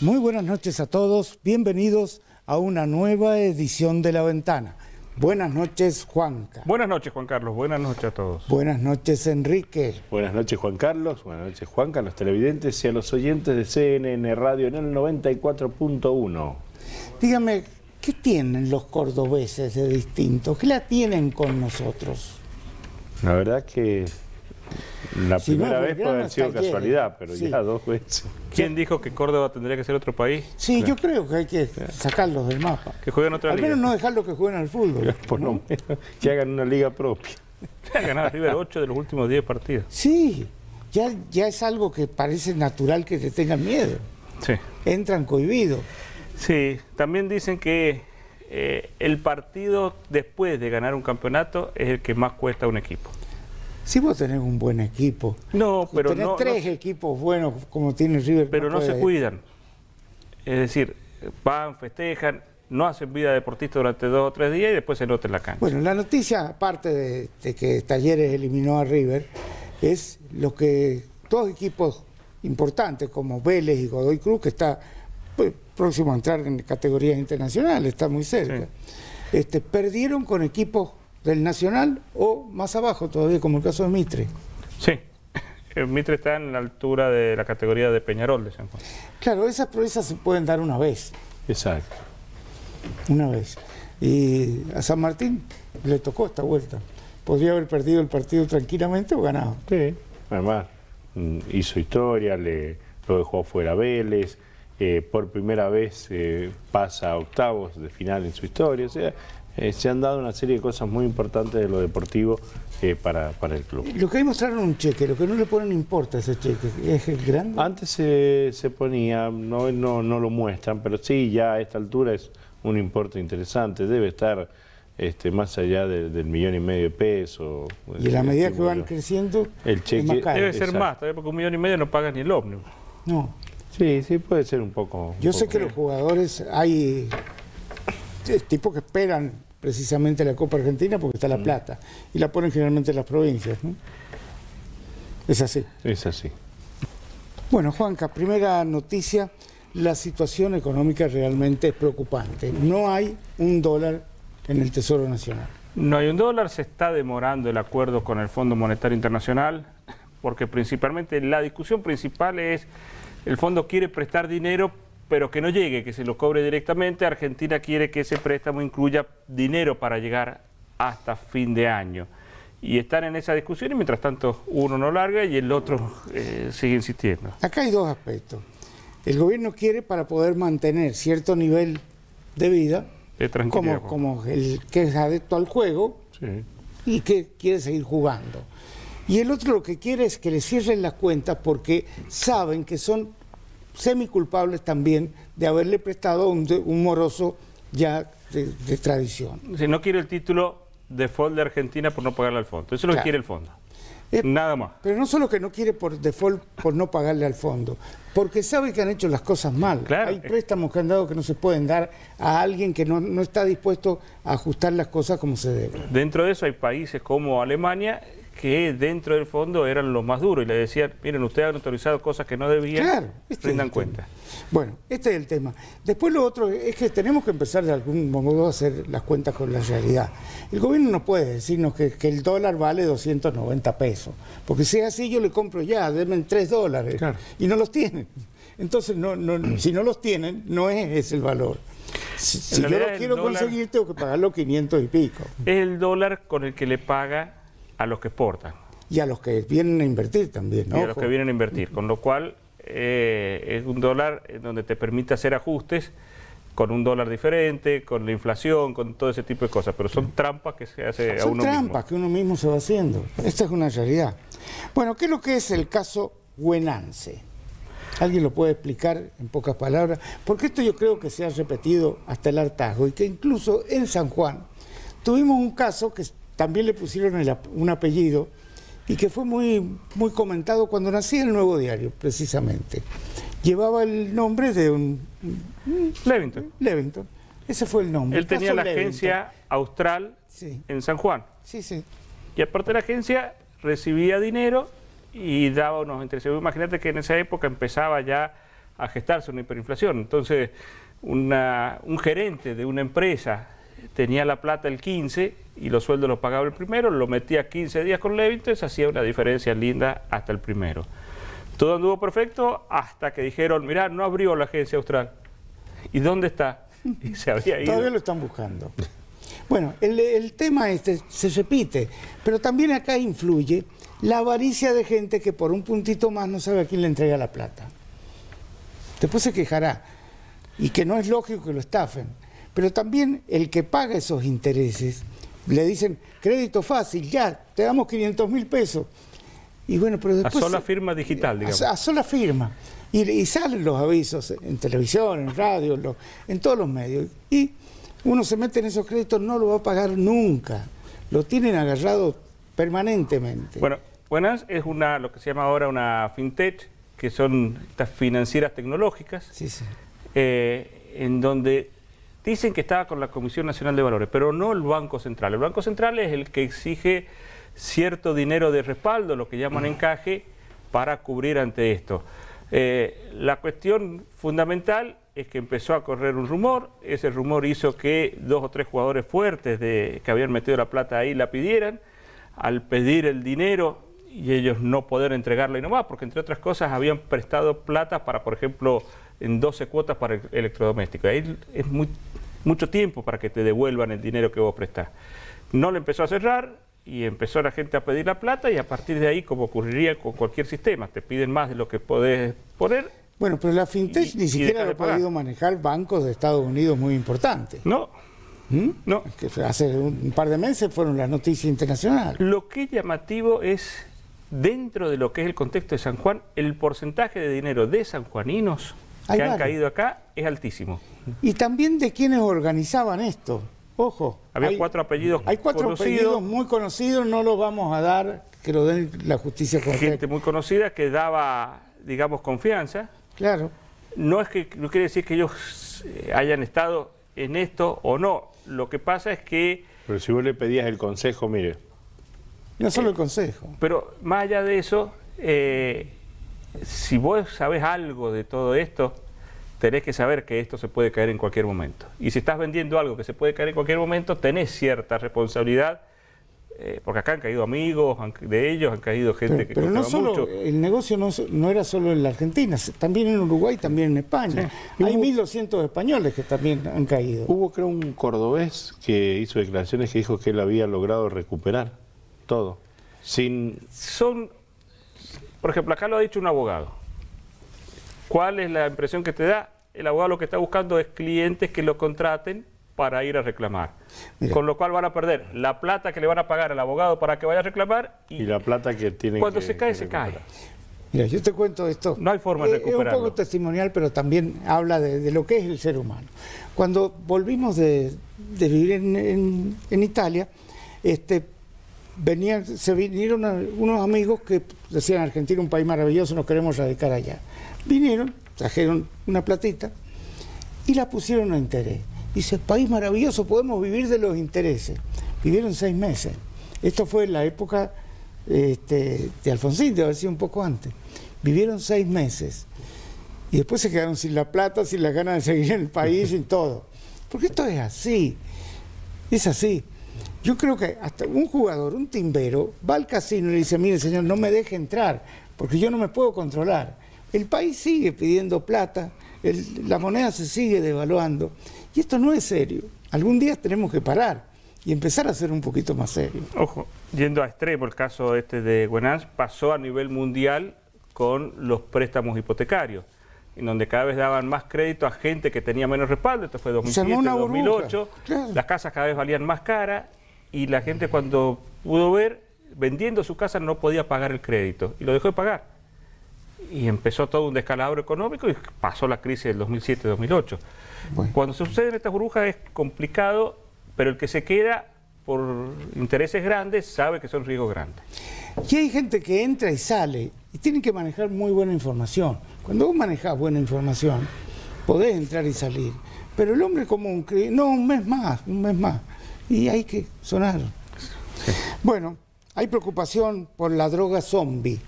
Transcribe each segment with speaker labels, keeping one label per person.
Speaker 1: Muy buenas noches a todos, bienvenidos a una nueva edición de La Ventana. Buenas noches, Juanca.
Speaker 2: Buenas noches, Juan Carlos, buenas noches a todos.
Speaker 1: Buenas noches, Enrique.
Speaker 3: Buenas noches, Juan Carlos, buenas noches, Juanca, a los televidentes y a los oyentes de CNN Radio en el 94.1.
Speaker 1: Dígame, ¿qué tienen los cordobeses de distinto? ¿Qué la tienen con nosotros?
Speaker 3: La verdad que la
Speaker 1: Si
Speaker 3: primera
Speaker 1: no,
Speaker 3: vez puede haber sido
Speaker 1: Talleres,
Speaker 3: casualidad, pero
Speaker 1: sí.
Speaker 3: ya dos veces.
Speaker 2: ¿Quién dijo que Córdoba tendría que ser otro país?
Speaker 1: Sí, yo creo que hay que sacarlos del mapa.
Speaker 2: Que jueguen otra
Speaker 1: Al
Speaker 2: liga.
Speaker 1: menos no dejarlos que jueguen al fútbol.
Speaker 3: Por lo menos que hagan una liga propia.
Speaker 2: Ha ganado River 8 de los últimos 10 partidos.
Speaker 1: Sí, ya es algo que parece natural que te tengan miedo.
Speaker 2: Sí.
Speaker 1: Entran cohibidos.
Speaker 2: Sí, también dicen que el partido después de ganar un campeonato es el que más cuesta a un equipo.
Speaker 1: Si vos tenés un buen equipo,
Speaker 2: No, pero
Speaker 1: tenés
Speaker 2: no,
Speaker 1: tres equipos buenos como tiene River.
Speaker 2: pero no se
Speaker 1: puede-
Speaker 2: cuidan. Es decir, van, festejan, no hacen vida deportista durante 2 o 3 días y después se nota en la cancha.
Speaker 1: Bueno, la noticia, aparte de que Talleres eliminó a River, es lo que dos equipos importantes como Vélez y Godoy Cruz, que está próximo a entrar en categorías internacionales, está muy cerca, perdieron con equipos del Nacional o más abajo todavía, como el caso de Mitre.
Speaker 2: Sí, el Mitre está en la altura de la categoría de Peñarol de San Juan.
Speaker 1: Claro, esas proezas se pueden dar una vez.
Speaker 3: Exacto.
Speaker 1: Una vez. Y a San Martín le tocó esta vuelta. Podría haber perdido el partido tranquilamente o ganado.
Speaker 3: Sí. Además, hizo historia, lo dejó afuera a Vélez, por primera vez pasa a octavos de final en su historia. O sea, se han dado una serie de cosas muy importantes de lo deportivo para el club.
Speaker 1: Lo que ahí mostraron un cheque, lo que no le ponen importa ese cheque, es el grande.
Speaker 3: Antes se ponía, no lo muestran, pero sí, ya a esta altura es un importe interesante, debe estar más allá del 1,5 millones de pesos.
Speaker 1: Y en la medida que van creciendo,
Speaker 3: el cheque
Speaker 1: es más caro.
Speaker 2: Debe ser
Speaker 3: Exacto.
Speaker 2: más, todavía porque 1,5 millones no pagas ni el ómnibus.
Speaker 1: No,
Speaker 3: Sí, puede ser un poco.
Speaker 1: yo sé que los jugadores, hay tipos que esperan precisamente la Copa Argentina porque está la plata, y la ponen generalmente en las provincias, ¿no? Es así.
Speaker 3: Es así.
Speaker 1: Bueno, Juanca, primera noticia, la situación económica realmente es preocupante. No hay $1 en el Tesoro Nacional.
Speaker 2: No hay $1, se está demorando el acuerdo con el Fondo Monetario Internacional, porque principalmente la discusión principal es, el fondo quiere prestar dinero, pero que no llegue, que se lo cobre directamente. Argentina quiere que ese préstamo incluya dinero para llegar hasta fin de año. Y están en esa discusión y mientras tanto uno no larga y el otro sigue insistiendo.
Speaker 1: Acá hay dos aspectos. El gobierno quiere para poder mantener cierto nivel de vida,
Speaker 2: De tranquilidad.
Speaker 1: como el que es adepto al juego
Speaker 3: Sí.
Speaker 1: y que quiere seguir jugando. Y el otro lo que quiere es que le cierren las cuentas porque saben que son semiculpables también de haberle prestado a un moroso ya de tradición.
Speaker 2: Si no quiere el título default de Argentina por no pagarle al fondo. Eso es lo que
Speaker 1: Claro.
Speaker 2: quiere el fondo.
Speaker 1: Eh,
Speaker 2: Nada más.
Speaker 1: Pero no solo que no quiere por default por no pagarle al fondo, porque sabe que han hecho las cosas mal.
Speaker 2: Claro.
Speaker 1: Hay préstamos que han dado que no se pueden dar a alguien que no está dispuesto a ajustar las cosas como se debe.
Speaker 2: Dentro de eso hay países como Alemania que dentro del fondo eran los más duros y le decían, miren, ustedes han autorizado cosas que no debían,
Speaker 1: Claro, este es
Speaker 2: rindan
Speaker 1: el
Speaker 2: cuenta.
Speaker 1: tema. Bueno, este es el tema. Después lo otro es que tenemos que empezar de algún modo a hacer las cuentas con la realidad. El gobierno no puede decirnos que el dólar vale 290 pesos, porque si es así yo le compro ya, denme $3,
Speaker 3: Claro.
Speaker 1: y no los tienen. Entonces, si no los tienen, no es ese el valor. Si yo
Speaker 2: realidad,
Speaker 1: lo
Speaker 2: el
Speaker 1: quiero
Speaker 2: dólar-
Speaker 1: conseguir, tengo que pagarlo 500 y pico.
Speaker 2: Es el dólar con el que le paga a los que exportan
Speaker 1: Y a los que vienen a invertir también, ¿no?
Speaker 2: y a los que vienen a invertir, con lo cual es un dólar en donde te permite hacer ajustes con un dólar diferente, con la inflación, con todo ese tipo de cosas, pero son trampas que se hace a
Speaker 1: Son
Speaker 2: uno
Speaker 1: trampas
Speaker 2: mismo.
Speaker 1: que uno mismo se va haciendo. Esta es una realidad. Bueno, ¿qué es lo que es el caso Huenance? ¿Alguien lo puede explicar en pocas palabras? Porque esto yo creo que se ha repetido hasta el hartazgo y que incluso en San Juan tuvimos un caso que también le pusieron un apellido y que fue muy comentado cuando nacía el Nuevo Diario, precisamente. Llevaba el nombre de un
Speaker 2: Levington.
Speaker 1: Levington. Ese fue el nombre.
Speaker 2: Él
Speaker 1: El
Speaker 2: tenía
Speaker 1: caso
Speaker 2: la
Speaker 1: Levington.
Speaker 2: agencia austral
Speaker 1: Sí,
Speaker 2: en San Juan.
Speaker 1: sí, sí.
Speaker 2: Y aparte de la agencia, recibía dinero y daba unos intereses. Imagínate que en esa época empezaba ya a gestarse una hiperinflación. Entonces, un gerente de una empresa tenía la plata el 15 y los sueldos los pagaba el primero, lo metía 15 días con Levy, entonces hacía una diferencia linda hasta el primero. Todo anduvo perfecto hasta que dijeron, mirá, no abrió la agencia austral. ¿Y dónde está? Y se había ido.
Speaker 1: Todavía lo están buscando. Bueno, el tema este se repite, pero también acá influye la avaricia de gente que por un puntito más no sabe a quién le entrega la plata. Después se quejará, y que no es lógico que lo estafen, pero también el que paga esos intereses, le dicen, crédito fácil, ya, te damos 500.000 pesos. Y bueno, pero después...
Speaker 2: A sola firma digital, digamos.
Speaker 1: A sola firma. Y salen los avisos en televisión, en radio, en todos los medios. Y uno se mete en esos créditos, no lo va a pagar nunca. Lo tienen agarrado permanentemente.
Speaker 2: Bueno, Buenas es lo que se llama ahora una fintech, que son estas financieras tecnológicas,
Speaker 1: Sí, sí.
Speaker 2: en donde dicen que estaba con la Comisión Nacional de Valores, pero no el Banco Central. El Banco Central es el que exige cierto dinero de respaldo, lo que llaman encaje, para cubrir ante esto. La cuestión fundamental es que empezó a correr un rumor, ese rumor hizo que 2 o 3 jugadores fuertes que habían metido la plata ahí la pidieran. Al pedir el dinero y ellos no poder entregarla y nomás, porque entre otras cosas habían prestado plata para, por ejemplo, en 12 cuotas para electrodomésticos. Ahí es mucho tiempo para que te devuelvan el dinero que vos prestás. No le empezó a cerrar y empezó la gente a pedir la plata, y a partir de ahí, como ocurriría con cualquier sistema, te piden más de lo que podés poner.
Speaker 1: Bueno, pero la fintech ni siquiera lo ha podido manejar bancos de Estados Unidos muy importantes.
Speaker 2: No, no.
Speaker 1: Que hace un par de meses fueron las noticias internacionales.
Speaker 2: Lo que es llamativo es, dentro de lo que es el contexto de San Juan, el porcentaje de dinero de sanjuaninos que han caído acá es altísimo.
Speaker 1: Y también de quienes organizaban esto. Ojo.
Speaker 2: Había 4 apellidos
Speaker 1: Hay 4 apellidos muy conocidos, no los vamos a dar, que lo den la justicia correcta.
Speaker 2: Gente muy conocida que daba, digamos, confianza.
Speaker 1: Claro.
Speaker 2: No quiere decir que ellos hayan estado en esto o no. Lo que pasa es que...
Speaker 3: Pero si vos le pedías el consejo, mire...
Speaker 1: No solo el consejo.
Speaker 2: Pero más allá de eso, si vos sabés algo de todo esto, tenés que saber que esto se puede caer en cualquier momento. Y si estás vendiendo algo que se puede caer en cualquier momento, tenés cierta responsabilidad, porque acá han caído amigos de ellos, han caído gente que
Speaker 1: no solo,
Speaker 2: mucho.
Speaker 1: El negocio no era solo en la Argentina, también en Uruguay, también en España. Sí. Hay 1.200 españoles que también han caído.
Speaker 3: Hubo, creo, un cordobés que hizo declaraciones que dijo que él había logrado recuperar todo.
Speaker 2: Por ejemplo, acá lo ha dicho un abogado. ¿Cuál es la impresión que te da? El abogado lo que está buscando es clientes que lo contraten para ir a reclamar. Mira. Con lo cual van a perder la plata que le van a pagar al abogado para que vaya a reclamar
Speaker 3: y la plata que tienen
Speaker 2: cuando se cae, se cae.
Speaker 1: Mira, yo te cuento esto.
Speaker 2: No hay forma de recuperarlo.
Speaker 1: Es un poco testimonial, pero también habla de lo que es el ser humano. Cuando volvimos de vivir en Italia, se vinieron unos amigos que decían, Argentina un país maravilloso, nos queremos radicar allá. Vinieron, trajeron una platita y la pusieron a interés. Dice, país maravilloso, podemos vivir de los intereses. Vivieron 6 meses. Esto fue en la época de Alfonsín, debe haber sido un poco antes. Vivieron 6 meses. Y después se quedaron sin la plata, sin las ganas de seguir en el país, sin todo. Porque esto es así. Es así. Yo creo que hasta un jugador, un timbero, va al casino y le dice, mire señor, no me deje entrar, porque yo no me puedo controlar. El país sigue pidiendo plata, la moneda se sigue devaluando, y esto no es serio. Algún día tenemos que parar y empezar a ser un poquito más serio.
Speaker 2: Ojo, yendo a extremo, el caso de Buenas pasó a nivel mundial con los préstamos hipotecarios, en donde cada vez daban más crédito a gente que tenía menos respaldo. Esto fue 2007, 2008, claro. Las casas cada vez valían más caras, y la gente, cuando pudo ver, vendiendo su casa no podía pagar el crédito y lo dejó de pagar. Y empezó todo un descalabro económico y pasó la crisis del 2007-2008. Bueno. Cuando suceden estas burbujas es complicado, pero el que se queda por intereses grandes sabe que son riesgos grandes.
Speaker 1: Y hay gente que entra y sale y tienen que manejar muy buena información. Cuando vos manejás buena información, podés entrar y salir. Pero el hombre común cree, no, un mes más. Y hay que sonar. Sí. Bueno, hay preocupación por la droga zombie.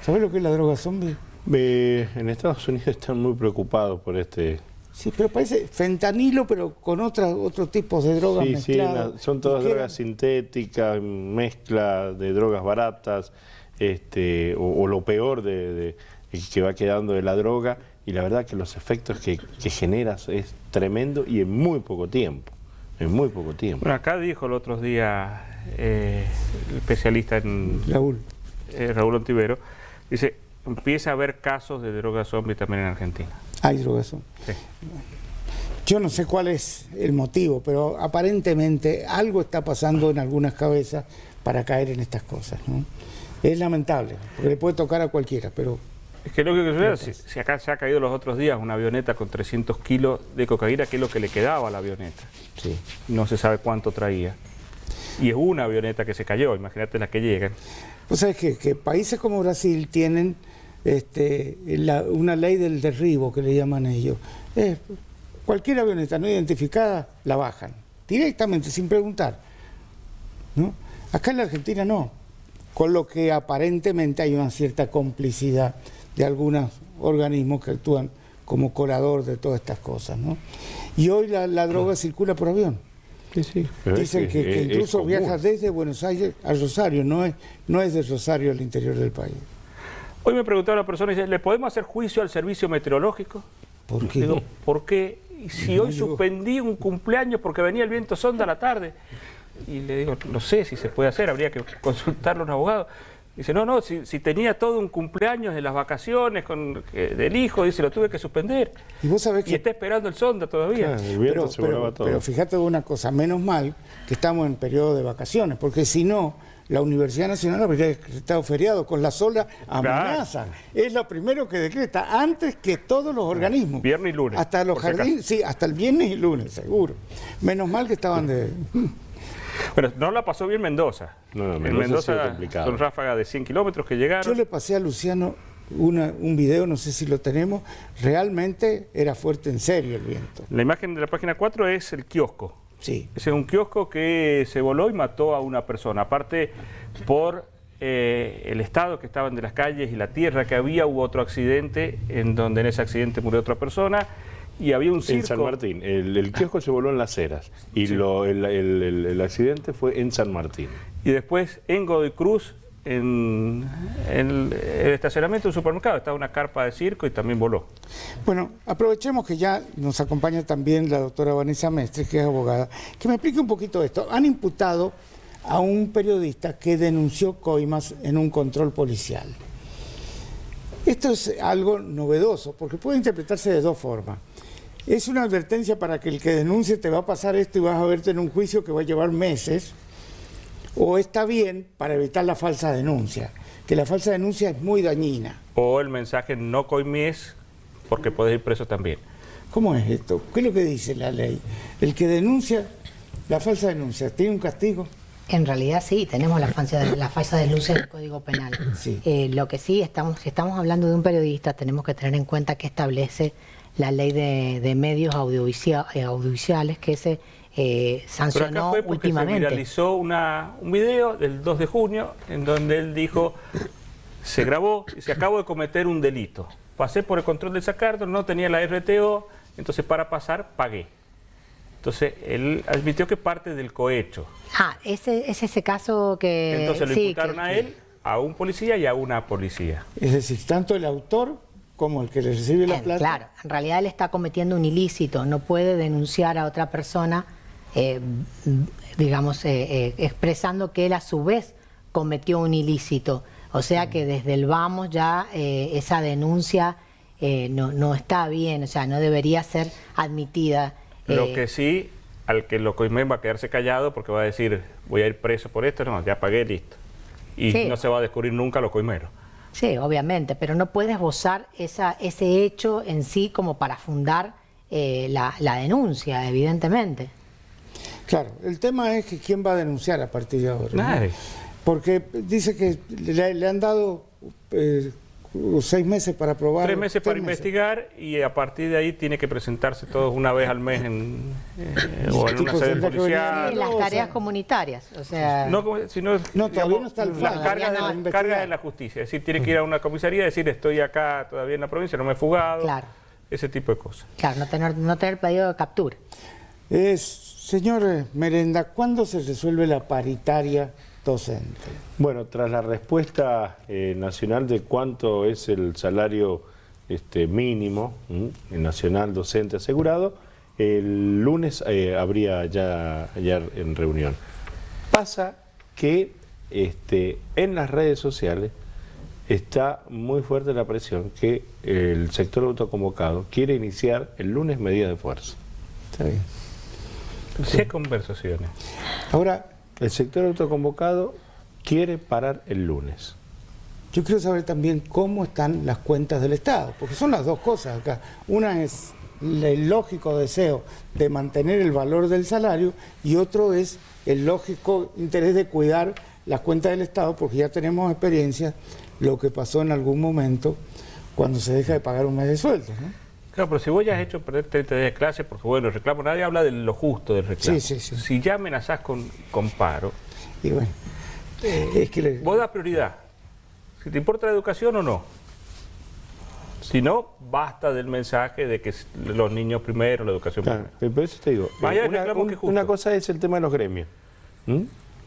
Speaker 1: ¿Sabés lo que es la droga zombie?
Speaker 3: En Estados Unidos están muy preocupados por este...
Speaker 1: Sí, pero parece fentanilo, pero con otros tipos de drogas mezcladas.
Speaker 3: Sí, son todas drogas sintéticas, mezcla de drogas baratas, o lo peor que va quedando de la droga, y la verdad que los efectos que generas es tremendo y en muy poco tiempo. En muy poco tiempo.
Speaker 2: Bueno, acá dijo el otro día el especialista en Raúl Ontivero, dice, empieza a haber casos de drogas zombie también en Argentina.
Speaker 1: Hay drogas zombie.
Speaker 2: Sí.
Speaker 1: Yo no sé cuál es el motivo, pero aparentemente algo está pasando en algunas cabezas para caer en estas cosas, ¿no? Es lamentable, porque le puede tocar a cualquiera, pero...
Speaker 2: Es que lo que sucede, si acá se ha caído los otros días una avioneta con 300 kilos de cocaína, que es lo que le quedaba a la avioneta.
Speaker 1: Sí.
Speaker 2: No se sabe cuánto traía. Y es una avioneta que se cayó, imagínate las que llegan.
Speaker 1: Pues sabes que países como Brasil tienen una ley del derribo, que le llaman ellos. Cualquier avioneta no identificada la bajan, directamente, sin preguntar, ¿no? Acá en la Argentina no, con lo que aparentemente hay una cierta complicidad de algunos organismos que actúan como colador de todas estas cosas, ¿no? Y hoy la droga circula por avión.
Speaker 3: Sí, sí.
Speaker 1: Dicen que incluso viaja desde Buenos Aires a Rosario, no es de Rosario al interior del país.
Speaker 2: Hoy me preguntaba la persona, dice, ¿le podemos hacer juicio al servicio meteorológico?
Speaker 1: ¿Por qué?
Speaker 2: Digo, ¿por qué? Y si hoy suspendí un cumpleaños porque venía el viento sonda a la tarde. Y le digo, no sé si se puede hacer, habría que consultarlo a un abogado. Dice, no, si tenía todo un cumpleaños de las vacaciones del hijo, dice, lo tuve que suspender.
Speaker 1: Y vos sabés que...
Speaker 2: Y está esperando el sonda todavía.
Speaker 3: El viento se volaba todo.
Speaker 1: Pero fíjate una cosa, menos mal que estamos en periodo de vacaciones, porque si no, la Universidad Nacional habría decretado feriado, con la sola amenaza. Claro. Es lo primero que decreta, antes que todos los organismos.
Speaker 2: Viernes y lunes.
Speaker 1: Hasta los jardines, sí, hasta el viernes y lunes, seguro. Menos mal que estaban de...
Speaker 2: Bueno, no la pasó bien Mendoza.
Speaker 3: No,
Speaker 2: en Mendoza son ráfagas de 100 kilómetros que llegaron.
Speaker 1: Yo le pasé a Luciano un video, no sé si lo tenemos, realmente era fuerte en serio el viento.
Speaker 2: La imagen de la página 4 es el kiosco.
Speaker 1: Sí.
Speaker 2: Es un kiosco que se voló y mató a una persona. Aparte, por el estado que estaban de las calles y la tierra que había, hubo otro accidente en donde en ese accidente murió otra persona. Y había un circo.
Speaker 3: En San Martín. El kiosco se voló en Las Heras. Y sí. El accidente fue en San Martín.
Speaker 2: Y después en Godoy Cruz, en el estacionamiento de un supermercado, estaba una carpa de circo y también voló.
Speaker 1: Bueno, aprovechemos que ya nos acompaña también la doctora Vanessa Mestres, que es abogada, que me explique un poquito esto. Han imputado a un periodista que denunció coimas en un control policial. Esto es algo novedoso, porque puede interpretarse de dos formas. Es una advertencia para que el que denuncie te va a pasar esto y vas a verte en un juicio que va a llevar meses, o está bien para evitar la falsa denuncia, que la falsa denuncia es muy dañina.
Speaker 2: O el mensaje no coimies porque puedes ir preso también.
Speaker 1: ¿Cómo es esto? ¿Qué es lo que dice la ley? El que denuncia la falsa denuncia, ¿tiene un castigo?
Speaker 4: En realidad sí, tenemos la falsa denuncia del Código Penal.
Speaker 1: Sí.
Speaker 4: Lo que sí, si estamos hablando de un periodista, tenemos que tener en cuenta que establece la ley de medios audiovisuales que se sancionó
Speaker 2: Pero acá fue porque
Speaker 4: últimamente.
Speaker 2: Se viralizó un video del 2 de junio en donde él dijo, se grabó y se acabó de cometer un delito. Pasé por el control del Sacardo, no tenía la RTO, entonces para pasar pagué. Entonces él admitió que parte del cohecho.
Speaker 4: Es ese caso que...
Speaker 2: Entonces lo imputaron a él, a un policía y a una policía.
Speaker 1: Es decir, tanto el autor como el que le recibe la plata.
Speaker 4: Claro, en realidad él está cometiendo un ilícito, no puede denunciar a otra persona, expresando que él a su vez cometió un ilícito. O sea que desde el vamos ya esa denuncia no está bien, o sea, no debería ser admitida.
Speaker 2: Lo que sí, al que lo coimen va a quedarse callado porque va a decir, voy a ir preso por esto, no, ya pagué, listo. Y sí, no se va a descubrir nunca lo coimero.
Speaker 4: Sí, obviamente, pero no puedes esbozar ese hecho en sí como para fundar la denuncia, evidentemente.
Speaker 1: Claro, el tema es que quién va a denunciar a partir de ahora.
Speaker 2: Nadie.
Speaker 1: ¿No? Porque dice que le han dado 6 meses para aprobar.
Speaker 2: 3 meses para investigar y a partir de ahí tiene que presentarse todos una vez al mes o en una sede policial.
Speaker 4: En las tareas comunitarias, o sea...
Speaker 2: No, sino,
Speaker 1: todavía no está el
Speaker 2: las
Speaker 1: fallo.
Speaker 2: cargas de la justicia. Es decir, tiene que ir a una comisaría y decir, estoy acá todavía en la provincia, no me he fugado.
Speaker 4: Claro.
Speaker 2: Ese tipo de cosas.
Speaker 4: Claro, no tener pedido de captura.
Speaker 1: Señor Merenda, ¿cuándo se resuelve la paritaria docente?
Speaker 3: Bueno, tras la respuesta nacional de cuánto es el salario mínimo nacional docente asegurado, el lunes habría ya en reunión. Pasa que en las redes sociales está muy fuerte la presión que el sector autoconvocado quiere iniciar el lunes medidas de fuerza.
Speaker 1: Está bien.
Speaker 2: ¿Qué conversaciones?
Speaker 1: Ahora,
Speaker 3: el sector autoconvocado quiere parar el lunes.
Speaker 1: yo quiero saber también cómo están las cuentas del Estado, porque son las dos cosas acá. Una es el lógico deseo de mantener el valor del salario y otro es el lógico interés de cuidar las cuentas del Estado, porque ya tenemos experiencia lo que pasó en algún momento cuando se deja de pagar un mes de sueldo, ¿no?
Speaker 2: Claro, pero si vos ya has hecho perder 30 días de clase, porque bueno, el reclamo, nadie habla de lo justo del reclamo.
Speaker 1: Sí.
Speaker 2: Si ya amenazás con paro,
Speaker 1: Y bueno, es que
Speaker 2: vos das prioridad. Si te importa la educación o no. Si no, basta del mensaje de que los niños primero, la educación
Speaker 3: Claro,
Speaker 2: primero.
Speaker 3: por eso te digo,
Speaker 2: Vaya el reclamo que es justo.
Speaker 3: una cosa es el tema de los gremios,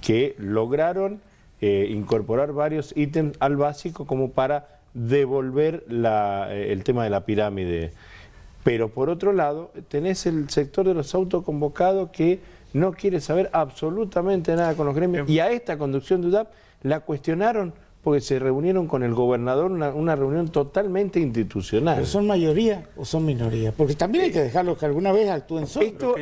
Speaker 3: que lograron incorporar varios ítems al básico como para devolver el tema de la pirámide. Pero por otro lado, tenés el sector de los autoconvocados que no quiere saber absolutamente nada con los gremios. Y a esta conducción de UDAP la cuestionaron porque se reunieron con el gobernador, una reunión totalmente institucional.
Speaker 1: ¿Pero son mayoría o son minoría? Porque también hay que dejarlos que alguna vez actúen solos.
Speaker 3: Esto,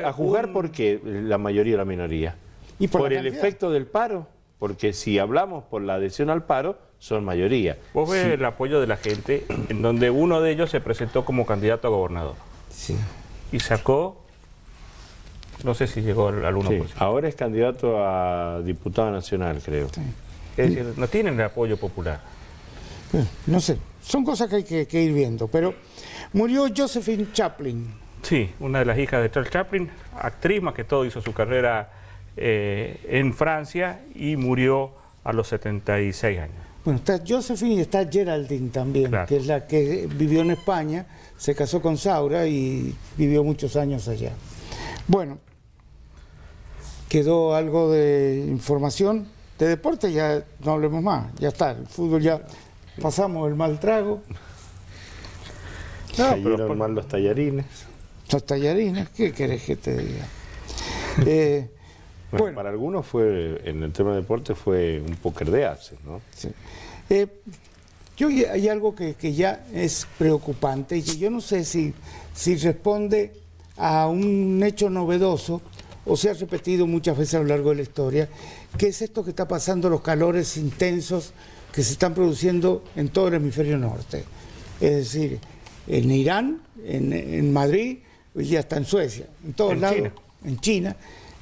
Speaker 3: a juzgar por qué la mayoría o la minoría.
Speaker 1: Y por la
Speaker 3: el
Speaker 1: cantidad.
Speaker 3: efecto del paro, porque si hablamos por la adhesión al paro, son mayoría.
Speaker 2: Vos ves el apoyo de la gente, en donde uno de ellos se presentó como candidato a gobernador.
Speaker 1: Sí.
Speaker 2: Y sacó, no sé si llegó al 1%.
Speaker 3: Sí, ahora es candidato a diputado nacional, creo.
Speaker 1: Sí.
Speaker 2: Es decir, no tienen el apoyo popular.
Speaker 1: No sé, son cosas que hay que ir viendo. Pero murió Josephine Chaplin.
Speaker 2: Sí, una de las hijas de Charles Chaplin, actriz más que todo, hizo su carrera en Francia y murió a los 76 años.
Speaker 1: Bueno, está Josephine y está Geraldine también,
Speaker 2: Claro.
Speaker 1: que es la que vivió en España, se casó con Saura y vivió muchos años allá. Bueno, quedó algo de información. De deporte ya no hablemos más, ya está, el fútbol ya pasamos el mal trago.
Speaker 2: No,
Speaker 3: Cayeron
Speaker 2: pero
Speaker 3: mal los tallarines.
Speaker 1: Los tallarines, ¿qué querés que te diga? Bueno.
Speaker 3: Para algunos en el tema de deporte fue un póker de ases, ¿no?
Speaker 1: Sí. Hay algo que ya es preocupante y que yo no sé si responde a un hecho novedoso o se ha repetido muchas veces a lo largo de la historia, que es esto que está pasando, los calores intensos que se están produciendo en todo el hemisferio norte. Es decir, en Irán, en Madrid y hasta en Suecia, en todos
Speaker 2: En
Speaker 1: lados,
Speaker 2: China.
Speaker 1: en China,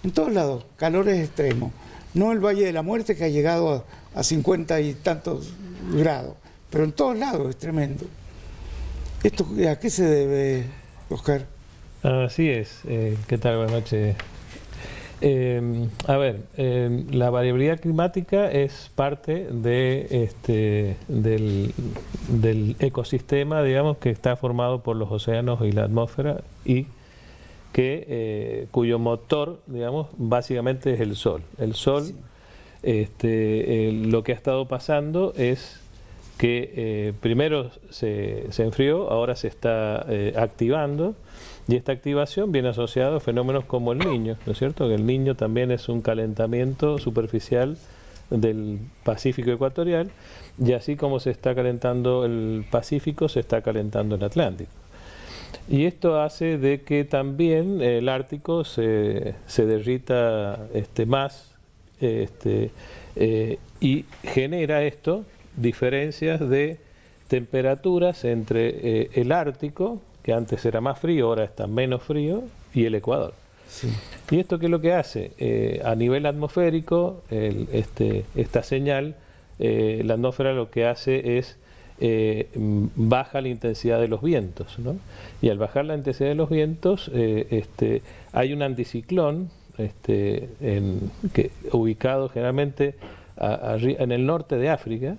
Speaker 1: en todos lados, calores extremos. No el Valle de la Muerte que ha llegado a 50 y tantos grados, pero en todos lados es tremendo. ¿Esto a qué se debe, Oscar?
Speaker 5: Así es. ¿Qué tal? Buenas noches. La variabilidad climática es parte del ecosistema, digamos, que está formado por los océanos y la atmósfera y cuyo motor, digamos, básicamente es el Sol. El Sol, lo que ha estado pasando es que primero se enfrió, ahora se está activando, y esta activación viene asociada a fenómenos como el Niño, ¿no es cierto? Que el Niño también es un calentamiento superficial del Pacífico ecuatorial, y así como se está calentando el Pacífico, se está calentando el Atlántico. Y esto hace de que también el Ártico se derrita más y genera esto diferencias de temperaturas entre el Ártico, que antes era más frío, ahora está menos frío, y el Ecuador.
Speaker 1: Sí.
Speaker 5: ¿Y esto qué es lo que hace? A nivel atmosférico, esta señal, la atmósfera lo que hace es baja la intensidad de los vientos, ¿no? Y al bajar la intensidad de los vientos, hay un anticiclón ubicado generalmente en el norte de África,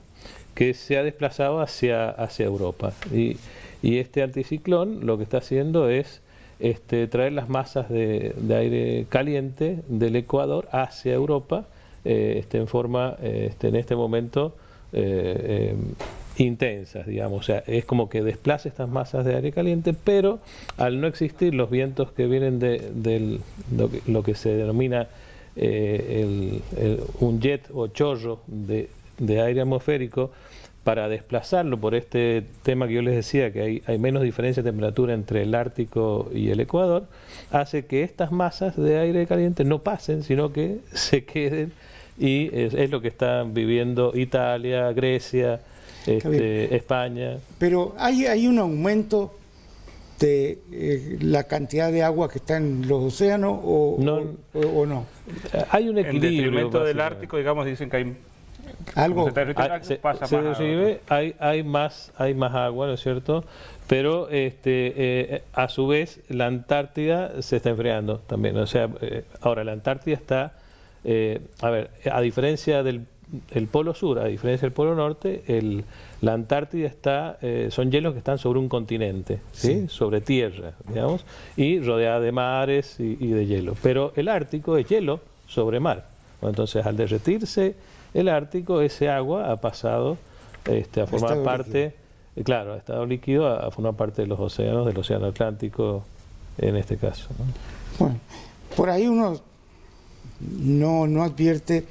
Speaker 5: que se ha desplazado hacia Europa. Y este anticiclón lo que está haciendo es traer las masas de aire caliente del Ecuador hacia Europa en forma, en este momento, intensas, digamos. O sea, es como que desplaza estas masas de aire caliente, pero al no existir los vientos que vienen de lo que se denomina un jet o chorro de aire atmosférico, para desplazarlo por este tema que yo les decía, que hay menos diferencia de temperatura entre el Ártico y el Ecuador, hace que estas masas de aire caliente no pasen, sino que se queden, y es lo que están viviendo Italia, Grecia, España.
Speaker 1: Pero hay un aumento de la cantidad de agua que está en los océanos o no.
Speaker 5: Hay un equilibrio.
Speaker 2: En detrimento del Ártico, digamos, dicen que hay
Speaker 1: algo
Speaker 5: hay más agua, ¿no es cierto? Pero a su vez la Antártida se está enfriando también. O sea, ahora la Antártida está, a diferencia del Polo Sur, a diferencia del Polo Norte, la Antártida son hielos que están sobre un continente, ¿sí? Sobre tierra, digamos, y rodeada de mares y de hielo. Pero el Ártico es hielo sobre mar. Entonces, al derretirse el Ártico, ese agua ha pasado a formar parte, claro, ha estado líquido, a formar parte de los océanos, del Océano Atlántico en este caso, ¿no?
Speaker 1: Bueno, por ahí uno no advierte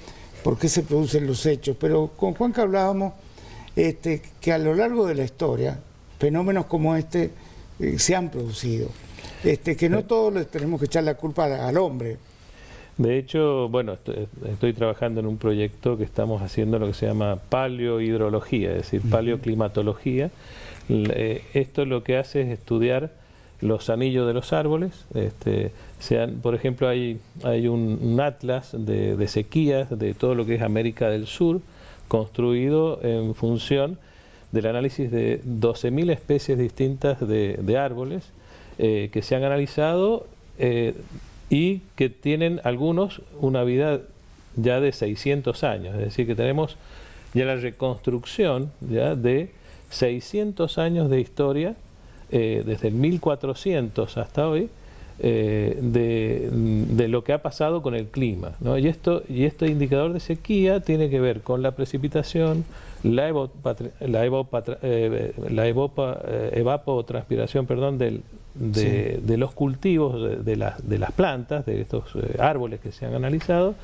Speaker 1: por qué se producen los hechos, pero con Juanca hablábamos que a lo largo de la historia, fenómenos como se han producido, que no todos les tenemos que echar la culpa al hombre.
Speaker 5: De hecho, bueno, estoy trabajando en un proyecto que estamos haciendo lo que se llama paleohidrología, es decir, paleoclimatología. Esto lo que hace es estudiar los anillos de los árboles. Por ejemplo, hay un atlas de sequías de todo lo que es América del Sur, construido en función del análisis de 12.000 especies distintas de árboles que se han analizado, y que tienen algunos una vida ya de 600 años, es decir, que tenemos ya la reconstrucción ya de 600 años de historia, desde el 1400 hasta hoy, de lo que ha pasado con el clima, ¿no? Y este indicador de sequía tiene que ver con la precipitación, la evapotranspiración, de los cultivos, de las plantas, de estos árboles que se han analizado,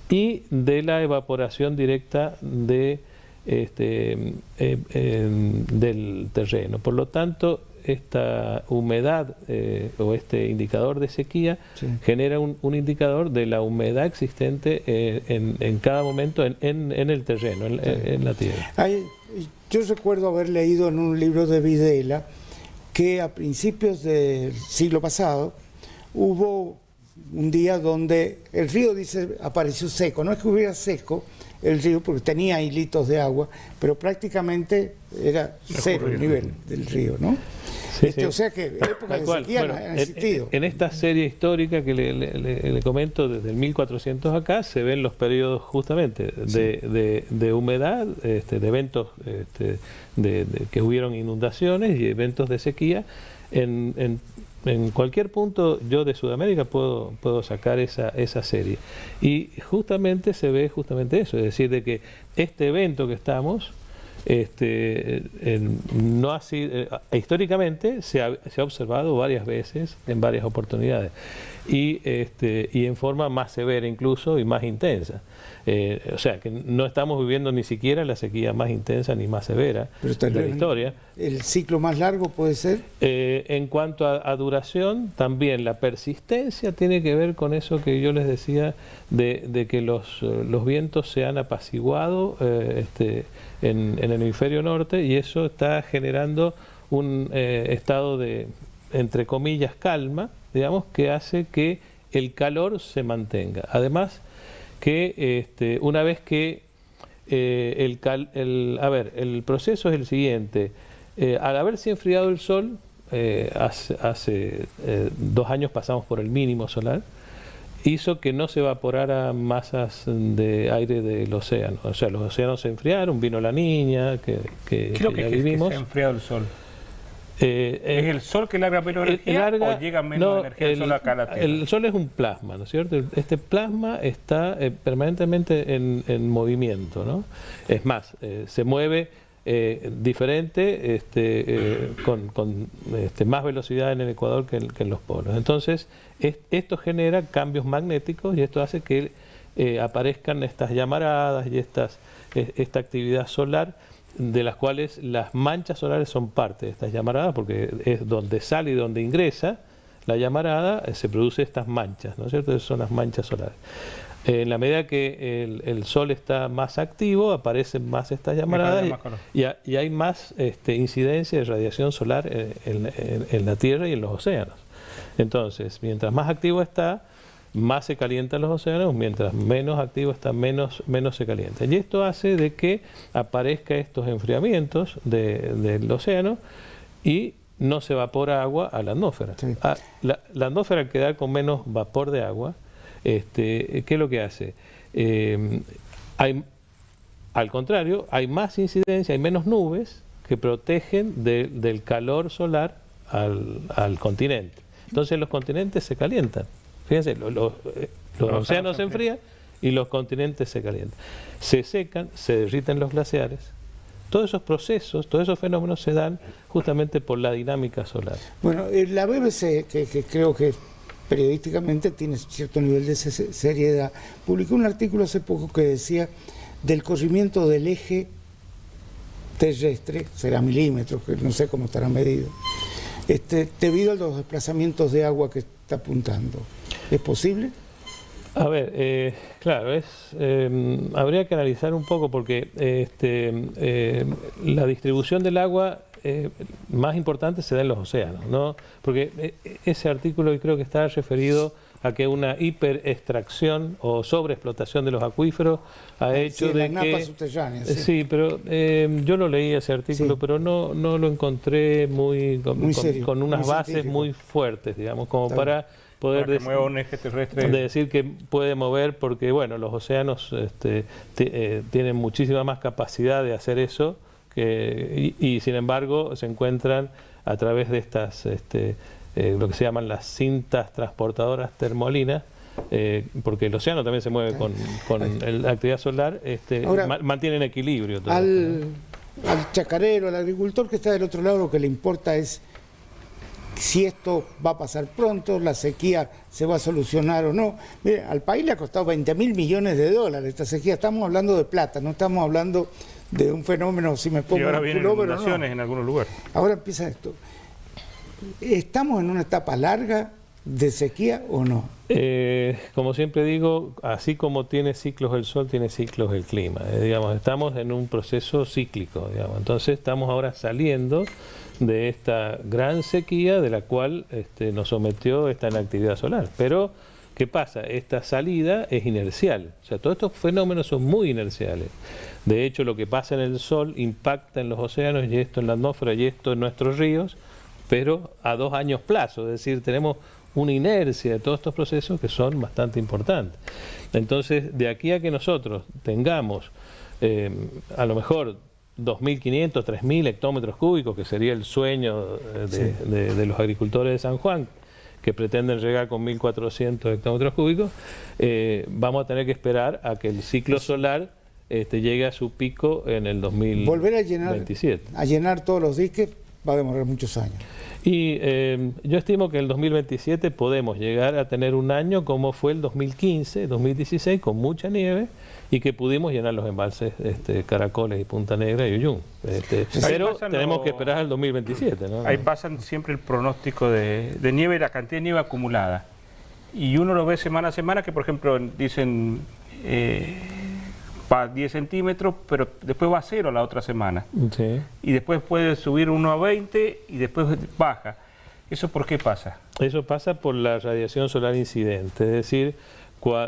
Speaker 5: y de la evaporación directa del terreno. Por lo tanto, esta humedad o este indicador de sequía genera un indicador de la humedad existente en cada momento en el terreno, en la tierra.
Speaker 1: Yo recuerdo haber leído en un libro de Videla que a principios del siglo pasado hubo un día donde el río, apareció seco. No es que hubiera seco el río porque tenía hilitos de agua, pero prácticamente era cero el nivel del río, ¿no?
Speaker 5: Sí, sí.
Speaker 1: O sea que épocas de sequía no han existido.
Speaker 5: En esta serie histórica que le comento, desde el 1400 acá, se ven los periodos justamente de humedad, de eventos que hubieron inundaciones y eventos de sequía. En cualquier punto yo de Sudamérica puedo sacar esa serie. Y justamente se ve justamente eso, es decir, de que este evento que estamos... no ha sido, históricamente se ha observado varias veces, en varias oportunidades, y en forma más severa incluso y más intensa. O sea que no estamos viviendo ni siquiera la sequía más intensa ni más severa de la historia.
Speaker 1: ¿El ciclo más largo puede ser?
Speaker 5: En cuanto a duración, también la persistencia tiene que ver con eso que yo les decía, de que los vientos se han apaciguado en el hemisferio norte, y eso está generando un estado de, entre comillas, calma, digamos, que hace que el calor se mantenga. Además que una vez que el proceso es el siguiente. Al haberse enfriado el Sol, hace 2 años pasamos por el mínimo solar, hizo que no se evaporara masas de aire del océano. O sea, los océanos se enfriaron, vino la Niña, que
Speaker 2: Creo
Speaker 5: ya
Speaker 2: que
Speaker 5: vivimos.
Speaker 2: se ha enfriado el Sol. ¿Es el Sol que larga menos energía o llega menos energía del Sol acá a la Tierra?
Speaker 5: El Sol es un plasma, ¿no es cierto? Este plasma está permanentemente en movimiento, ¿no? Es más, se mueve diferente, con más velocidad en el ecuador que en los polos. Entonces, esto genera cambios magnéticos y esto hace que aparezcan estas llamaradas y esta actividad solar, de las cuales las manchas solares son parte de estas llamaradas, porque es donde sale y donde ingresa la llamarada, se produce estas manchas, ¿no es cierto? Esas son las manchas solares. En la medida que el Sol está más activo, aparecen más estas llamaradas y hay más incidencia de radiación solar en la Tierra y en los océanos. Entonces, mientras más activo está, más se calientan los océanos, mientras menos activo está, menos se calientan. Y esto hace de que aparezcan estos enfriamientos del océano y no se evapora agua a la atmósfera. Sí. La atmósfera, al quedar con menos vapor de agua, ¿qué es lo que hace? Al contrario, hay más incidencia, hay menos nubes que protegen del calor solar al continente. Entonces los continentes se calientan. Fíjense, los océanos se enfrían y los continentes se calientan. Se secan, se derriten los glaciares. Todos esos procesos, todos esos fenómenos se dan justamente por la dinámica solar.
Speaker 1: Bueno, la BBC, que creo que periodísticamente tiene cierto nivel de seriedad, publicó un artículo hace poco que decía del corrimiento del eje terrestre, será milímetros, que no sé cómo estará medido, debido a los desplazamientos de agua que está apuntando. ¿Es posible?
Speaker 5: A ver, claro, habría que analizar un poco porque la distribución del agua más importante se da en los océanos, ¿no? Porque ese artículo creo que está referido a que una hiperextracción o sobreexplotación de los acuíferos ha hecho de que... Sí, pero yo lo leí ese artículo, sí, pero no lo encontré con unas bases muy fuertes, digamos, como para poder decir que puede mover, porque bueno, los océanos tienen muchísima más capacidad de hacer eso, y sin embargo se encuentran a través de estas lo que se llaman las cintas transportadoras termolinas, porque el océano también se mueve con la actividad solar, ahora, mantienen equilibrio todo
Speaker 1: al chacarero, al agricultor que está del otro lado, lo que le importa es si esto va a pasar pronto, la sequía se va a solucionar o no. Mire, al país le ha costado 20.000 millones de dólares esta sequía. Estamos hablando de plata, no estamos hablando de un fenómeno, si me pongo...
Speaker 2: Y ahora vienen inundaciones en algunos lugares.
Speaker 1: Ahora empieza esto. ¿Estamos en una etapa larga de sequía o no?
Speaker 5: Como siempre digo, así como tiene ciclos el sol, tiene ciclos el clima. Digamos, estamos en un proceso cíclico, digamos. Entonces estamos ahora saliendo de esta gran sequía de la cual nos sometió esta inactividad solar. Pero, ¿qué pasa? Esta salida es inercial. O sea, todos estos fenómenos son muy inerciales. De hecho, lo que pasa en el sol impacta en los océanos, y esto en la atmósfera, y esto en nuestros ríos, pero a 2 años plazo. Es decir, tenemos una inercia de todos estos procesos que son bastante importantes. Entonces, de aquí a que nosotros tengamos a lo mejor 2.500, 3.000 hectómetros cúbicos, que sería el sueño de los agricultores de San Juan, que pretenden llegar con 1.400 hectómetros cúbicos, vamos a tener que esperar a que el ciclo solar llegue a su pico en el 2027.
Speaker 1: Volver a llenar todos los diques va a demorar muchos años.
Speaker 5: Y yo estimo que en el 2027 podemos llegar a tener un año como fue el 2015, 2016, con mucha nieve, y que pudimos llenar los embalses Caracoles y Punta Negra y Uyún. Pero tenemos que esperar al 2027, ¿no?
Speaker 2: Ahí pasan siempre el pronóstico de nieve y la cantidad de nieve acumulada. Y uno lo ve semana a semana, que por ejemplo dicen para 10 centímetros, pero después va a 0 la otra semana.
Speaker 5: Sí.
Speaker 2: Y después puede subir 1 a 20 y después baja. ¿Eso por qué pasa?
Speaker 5: Eso pasa por la radiación solar incidente, es decir,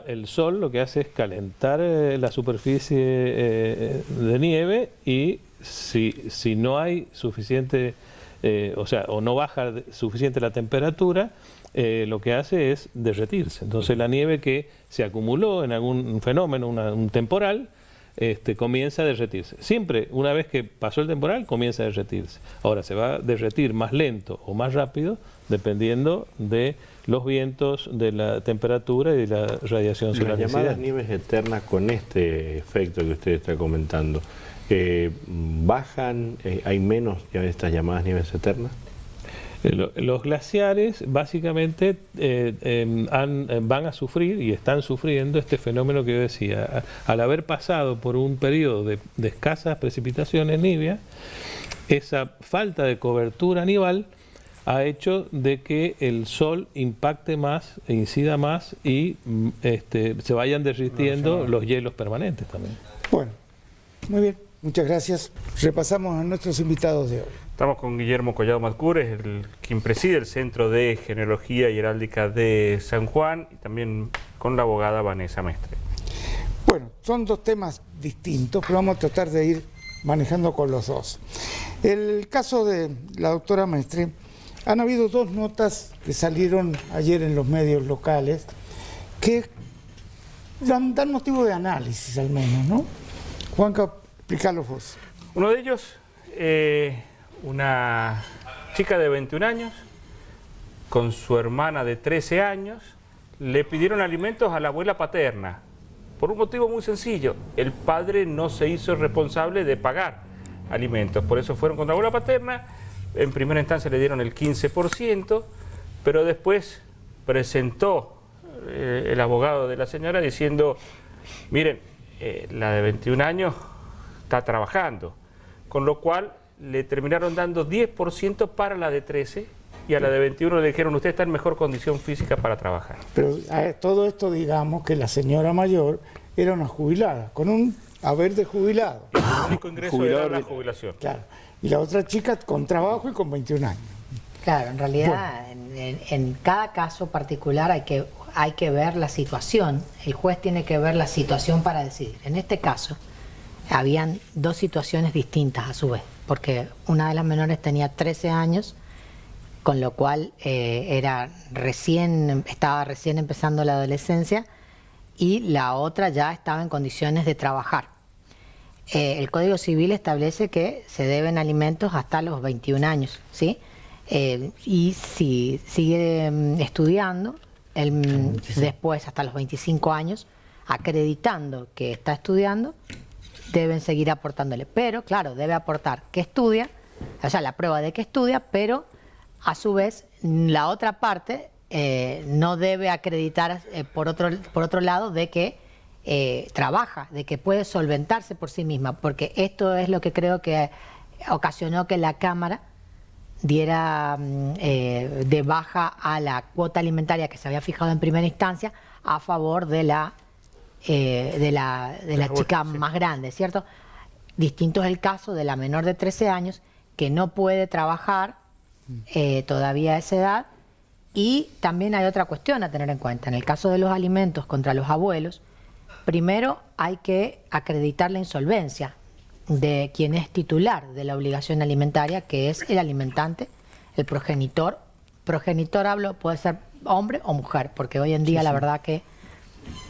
Speaker 5: El sol lo que hace es calentar la superficie de nieve y si no hay suficiente, o no baja suficiente la temperatura, lo que hace es derretirse. Entonces la nieve que se acumuló en algún fenómeno, un temporal, comienza a derretirse. Siempre, una vez que pasó el temporal, comienza a derretirse. Ahora, se va a derretir más lento o más rápido, dependiendo de los vientos, de la temperatura y de la radiación solar.
Speaker 3: Las llamadas nieves eternas, con este efecto que usted está comentando, ¿bajan? ¿Hay menos de estas llamadas nieves eternas?
Speaker 5: Los glaciares básicamente van a sufrir y están sufriendo este fenómeno que yo decía. Al haber pasado por un periodo de escasas precipitaciones niveas, esa falta de cobertura nival ha hecho de que el sol impacte más, incida más y se vayan derritiendo los hielos permanentes también.
Speaker 1: Bueno, muy bien, muchas gracias. Repasamos a nuestros invitados de hoy.
Speaker 2: Estamos con Guillermo Collado Mazcures, quien preside el Centro de Genealogía y Heráldica de San Juan, y también con la abogada Vanessa Mestre.
Speaker 1: Bueno, son dos temas distintos, pero vamos a tratar de ir manejando con los dos. El caso de la doctora Mestre, han habido dos notas que salieron ayer en los medios locales que dan motivo de análisis al menos, ¿no? Juanca, explícalos vos.
Speaker 2: Uno de ellos, una chica de 21 años con su hermana de 13 años, le pidieron alimentos a la abuela paterna por un motivo muy sencillo: el padre no se hizo responsable de pagar alimentos, por eso fueron contra la abuela paterna. En primera instancia le dieron el 15%, pero después presentó el abogado de la señora diciendo: miren, la de 21 años está trabajando, con lo cual le terminaron dando 10% para la de 13, y a la de 21 le dijeron: usted está en mejor condición física para trabajar.
Speaker 1: Pero todo esto, digamos que la señora mayor era una jubilada, con un haber de jubilado.
Speaker 2: El único ingreso era la jubilación.
Speaker 1: Claro. Y la otra chica con trabajo y con 21 años.
Speaker 4: Claro, en realidad, en cada caso particular hay que ver la situación. El juez tiene que ver la situación para decidir. En este caso, habían dos situaciones distintas a su vez, porque una de las menores tenía 13 años, con lo cual estaba recién empezando la adolescencia, y la otra ya estaba en condiciones de trabajar. El Código Civil establece que se deben alimentos hasta los 21 años, ¿sí? Y si sigue estudiando, después hasta los 25 años, acreditando que está estudiando, deben seguir aportándole. Pero, claro, debe aportar que estudia, o sea, la prueba de que estudia, pero a su vez la otra parte no debe acreditar por otro lado de que trabaja, de que puede solventarse por sí misma, porque esto es lo que creo que ocasionó que la Cámara diera de baja a la cuota alimentaria que se había fijado en primera instancia a favor de la chica más grande, ¿cierto? Distinto es el caso de la menor de 13 años que no puede trabajar todavía a esa edad. Y también hay otra cuestión a tener en cuenta. En el caso de los alimentos contra los abuelos, primero hay que acreditar la insolvencia de quien es titular de la obligación alimentaria, que es el alimentante, el progenitor. Progenitor puede ser hombre o mujer, porque hoy en día la verdad que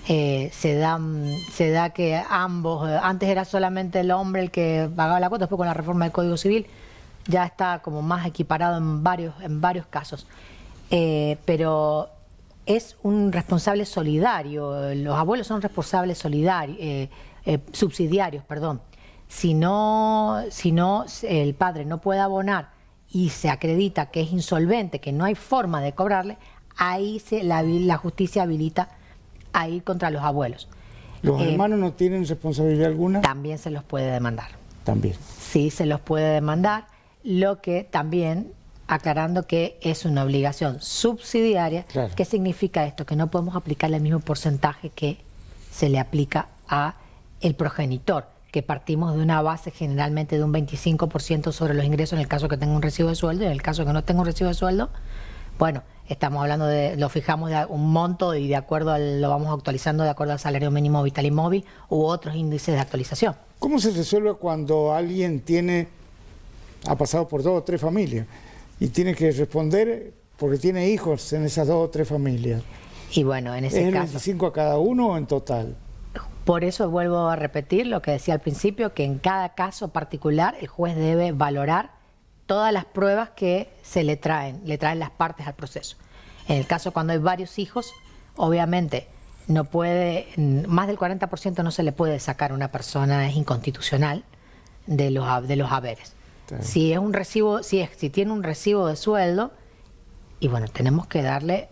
Speaker 4: se da que ambos, antes era solamente el hombre el que pagaba la cuota, después con la reforma del Código Civil ya está como más equiparado en varios casos. Pero es un responsable solidario, los abuelos son responsables subsidiarios, perdón. Si no el padre no puede abonar y se acredita que es insolvente, que no hay forma de cobrarle, ahí la justicia habilita a ir contra los abuelos.
Speaker 1: ¿Los hermanos no tienen responsabilidad alguna?
Speaker 4: También se los puede demandar.
Speaker 1: También.
Speaker 4: Sí, se los puede demandar, lo que también, aclarando que es una obligación subsidiaria. Claro. ¿Qué significa esto? Que no podemos aplicarle el mismo porcentaje que se le aplica a el progenitor, que partimos de una base generalmente de un 25% sobre los ingresos en el caso que tenga un recibo de sueldo, y en el caso que no tenga un recibo de sueldo, Bueno, estamos hablando lo fijamos de un monto y de acuerdo lo vamos actualizando de acuerdo al salario mínimo vital y móvil u otros índices de actualización.
Speaker 1: ¿Cómo se resuelve cuando alguien ha pasado por 2 o 3 familias y tiene que responder porque tiene hijos en esas 2 o 3 familias?
Speaker 4: Y bueno, en ese
Speaker 1: ¿Es el
Speaker 4: caso,
Speaker 1: 25 a cada uno o en total?
Speaker 4: por eso vuelvo a repetir lo que decía al principio, que en cada caso particular el juez debe valorar todas las pruebas que le traen las partes al proceso. En el caso cuando hay varios hijos, obviamente no puede, más del 40% no se le puede sacar a una persona, es inconstitucional, de los haberes.
Speaker 1: Claro.
Speaker 4: Si es un recibo, si tiene un recibo de sueldo, y bueno, tenemos que darle,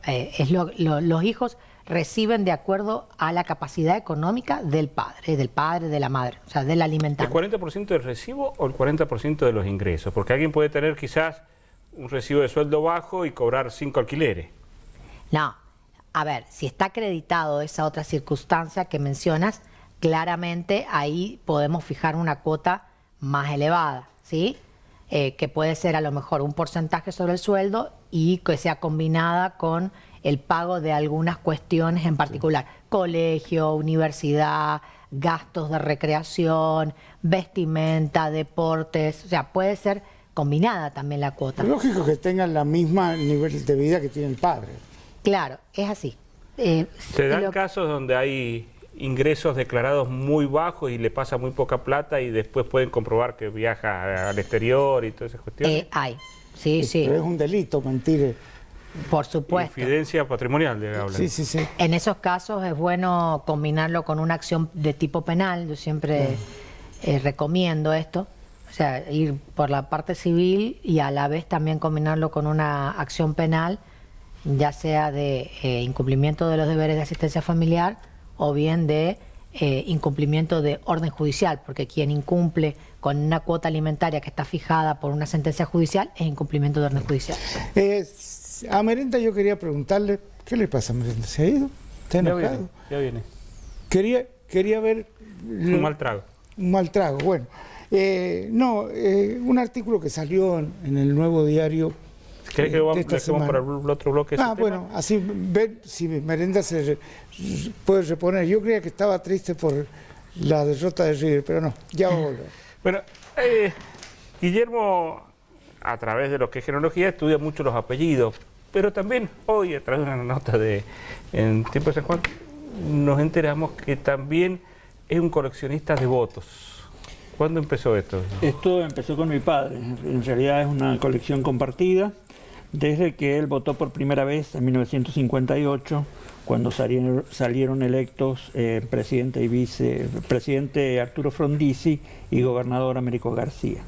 Speaker 4: los hijos reciben de acuerdo a la capacidad económica del padre, de la madre, o sea, del
Speaker 2: ¿El
Speaker 4: alimentante.
Speaker 2: 40% del recibo o el 40% de los ingresos? Porque alguien puede tener quizás un recibo de sueldo bajo y cobrar 5 alquileres.
Speaker 4: No, a ver, si está acreditado esa otra circunstancia que mencionas, claramente ahí podemos fijar una cuota más elevada, ¿sí? Que puede ser a lo mejor un porcentaje sobre el sueldo y que sea combinada con el pago de algunas cuestiones en particular, colegio, universidad, gastos de recreación, vestimenta, deportes, o sea, puede ser combinada también la cuota.
Speaker 1: Lógico que tengan la misma nivel de vida que tiene el padre.
Speaker 4: Claro, es así.
Speaker 2: Se dan casos donde hay ingresos declarados muy bajos y le pasa muy poca plata y después pueden comprobar que viaja al exterior y todas esas cuestiones.
Speaker 4: Hay, sí, sí,
Speaker 1: Pero es un delito mentir.
Speaker 4: por supuesto.
Speaker 2: Infidencia patrimonial, de hablar.
Speaker 1: Sí, sí, sí.
Speaker 4: En esos casos es bueno combinarlo con una acción de tipo penal. Yo siempre recomiendo esto. O sea, ir por la parte civil y a la vez también combinarlo con una acción penal, ya sea de incumplimiento de los deberes de asistencia familiar o bien de incumplimiento de orden judicial, porque quien incumple con una cuota alimentaria que está fijada por una sentencia judicial es incumplimiento de orden judicial.
Speaker 1: A Merenda yo quería preguntarle, ¿qué le pasa a Merenda? ¿Se ha ido? ¿Está enojado?
Speaker 2: Ya viene.
Speaker 1: Quería ver...
Speaker 2: Un mal trago.
Speaker 1: Un mal trago, bueno. Un artículo que salió en el Nuevo Diario.
Speaker 2: ¿Querés que
Speaker 1: de esta
Speaker 2: dejemos para el otro bloque?
Speaker 1: Bueno, así ver si Merenda se puede reponer. Yo creía que estaba triste por la derrota de River, pero no, ya va a volver.
Speaker 2: Bueno, Guillermo, a través de lo que es genealogía, estudia mucho los apellidos, pero también hoy, a través de una nota en Tiempo de San Juan, nos enteramos que también es un coleccionista de votos. ¿Cuándo empezó esto?
Speaker 6: Esto empezó con mi padre. En realidad es una colección compartida desde que él votó por primera vez en 1958, cuando salieron electos presidente y vicepresidente Arturo Frondizi y gobernador Américo García.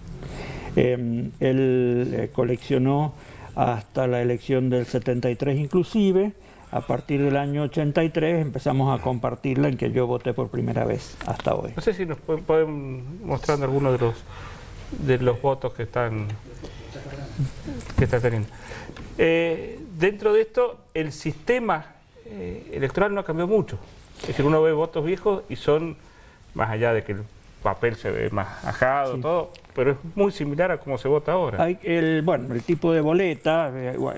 Speaker 6: Él coleccionó hasta la elección del 73 inclusive. A partir del año 83 empezamos a compartirla, en que yo voté por primera vez hasta hoy.
Speaker 2: No sé si nos pueden mostrar algunos de los votos que están teniendo. Dentro de esto, el sistema electoral no ha cambiado mucho. Es decir, uno ve votos viejos y son, más allá de que el papel se ve más ajado, sí, todo, pero es muy similar a cómo se vota ahora.
Speaker 6: El tipo de boleta,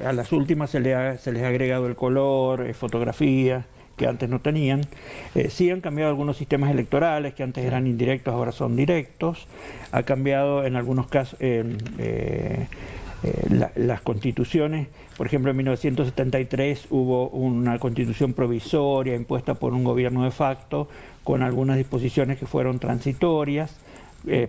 Speaker 6: a las últimas se les ha agregado el color, fotografía, que antes no tenían. Sí han cambiado algunos sistemas electorales, que antes eran indirectos, ahora son directos. Ha cambiado en algunos casos las constituciones. Por ejemplo, en 1973 hubo una constitución provisoria impuesta por un gobierno de facto, con algunas disposiciones que fueron transitorias.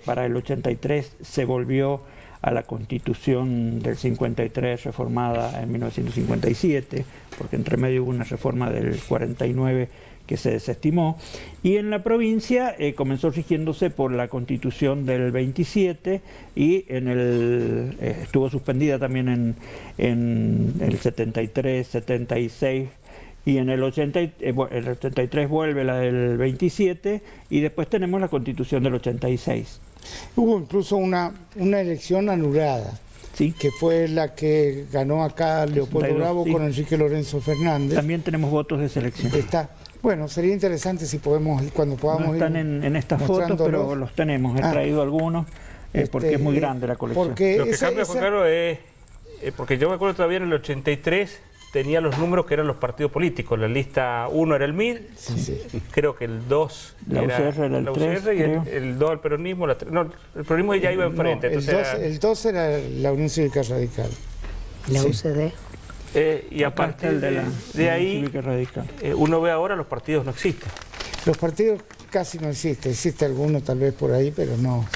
Speaker 6: Para el 83 se volvió a la Constitución del 53 reformada en 1957, porque entre medio hubo una reforma del 49 que se desestimó, y en la provincia comenzó rigiéndose por la Constitución del 27 y estuvo suspendida también en el 73, 76, y en el 83 vuelve la del 27 y después tenemos la Constitución del 86.
Speaker 1: Hubo incluso una elección anulada,
Speaker 6: ¿sí?,
Speaker 1: que fue la que ganó acá Leopoldo Bravo, sí, con Enrique Lorenzo Fernández.
Speaker 6: También tenemos votos de selección.
Speaker 1: Está. Bueno, sería interesante si podemos, cuando podamos
Speaker 6: no están en estas fotos, pero los tenemos. He traído algunos porque es muy grande la colección.
Speaker 2: Lo que cambia, Juan Carlos, es porque yo me acuerdo todavía en el 83 tenía los números que eran los partidos políticos. La lista 1 era el MID, creo que el 2
Speaker 6: La
Speaker 2: era
Speaker 6: UCR era el
Speaker 2: la
Speaker 6: 3,
Speaker 2: UCR y
Speaker 6: creo.
Speaker 2: el 2 el peronismo. No, el peronismo ya iba enfrente.
Speaker 1: No, el 2 era la Unión Cívica Radical.
Speaker 4: La
Speaker 1: Sí.
Speaker 4: UCD.
Speaker 2: Y a
Speaker 6: Acá está
Speaker 2: partir
Speaker 6: el
Speaker 2: de
Speaker 6: Unión
Speaker 2: ahí,
Speaker 6: Cívica Radical.
Speaker 2: uno ve ahora los partidos no existen.
Speaker 1: Los partidos casi no existen, existe alguno tal vez por ahí, pero no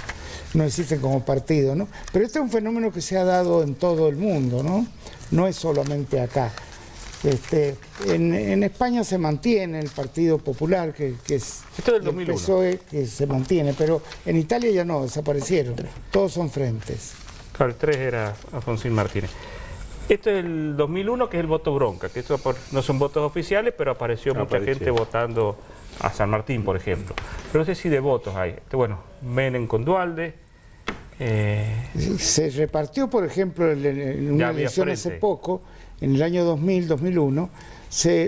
Speaker 1: existen como partido, ¿no? Pero este es un fenómeno que se ha dado en todo el mundo, ¿no? No es solamente acá. En España se mantiene el Partido Popular, que es
Speaker 2: Esto es del
Speaker 1: el
Speaker 2: 2001.
Speaker 1: PSOE, que se mantiene, pero en Italia ya no, desaparecieron. Todos son frentes.
Speaker 2: Claro, el 3 era Alfonsín Martínez. Esto es el 2001, que es el voto bronca, que esto no son votos oficiales, pero apareció mucha gente votando a San Martín, por ejemplo. Pero no sé si de votos hay. Bueno, Menem con Duhalde.
Speaker 1: Se repartió, por ejemplo, en
Speaker 2: Ya
Speaker 1: una
Speaker 2: había
Speaker 1: elección hace
Speaker 2: frente.
Speaker 1: poco, en el año 2000, 2001,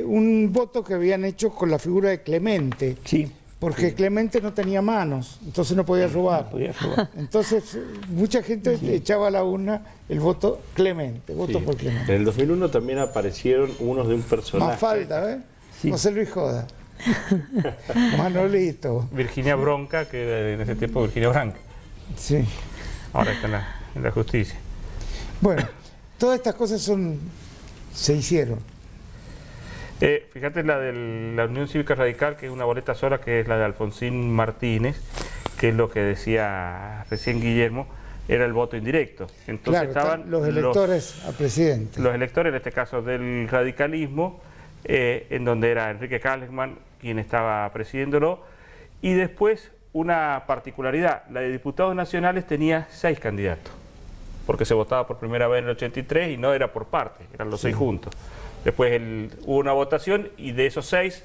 Speaker 1: un voto que habían hecho con la figura de Clemente,
Speaker 6: Sí,
Speaker 1: porque Clemente no tenía manos, entonces no podía robar.
Speaker 6: podía robar.
Speaker 1: Entonces, mucha gente echaba a la urna el voto Clemente, voto por
Speaker 3: En
Speaker 1: Clemente.
Speaker 3: el 2001 también aparecieron unos de un personaje.
Speaker 1: Mafalda, ¿eh?
Speaker 6: Sí.
Speaker 1: José Luis Joda. Manolito.
Speaker 2: Virginia Bronca, que en ese tiempo Virginia Branca.
Speaker 1: Sí.
Speaker 2: Ahora está en la justicia.
Speaker 1: Bueno, todas estas cosas se hicieron.
Speaker 2: Fíjate la de la Unión Cívica Radical, que es una boleta sola, que es la de Alfonsín Martínez, que es lo que decía recién Guillermo, era el voto indirecto. Entonces
Speaker 1: Claro,
Speaker 2: estaban
Speaker 1: están los electores a presidente.
Speaker 2: los electores, en este caso del radicalismo, en donde era Enrique Kahneman quien estaba presidiéndolo, y después una particularidad, la de diputados nacionales tenía 6 candidatos, porque se votaba por primera vez en el 83 y no era por partes, eran los 6 juntos. Después hubo una votación y de esos 6,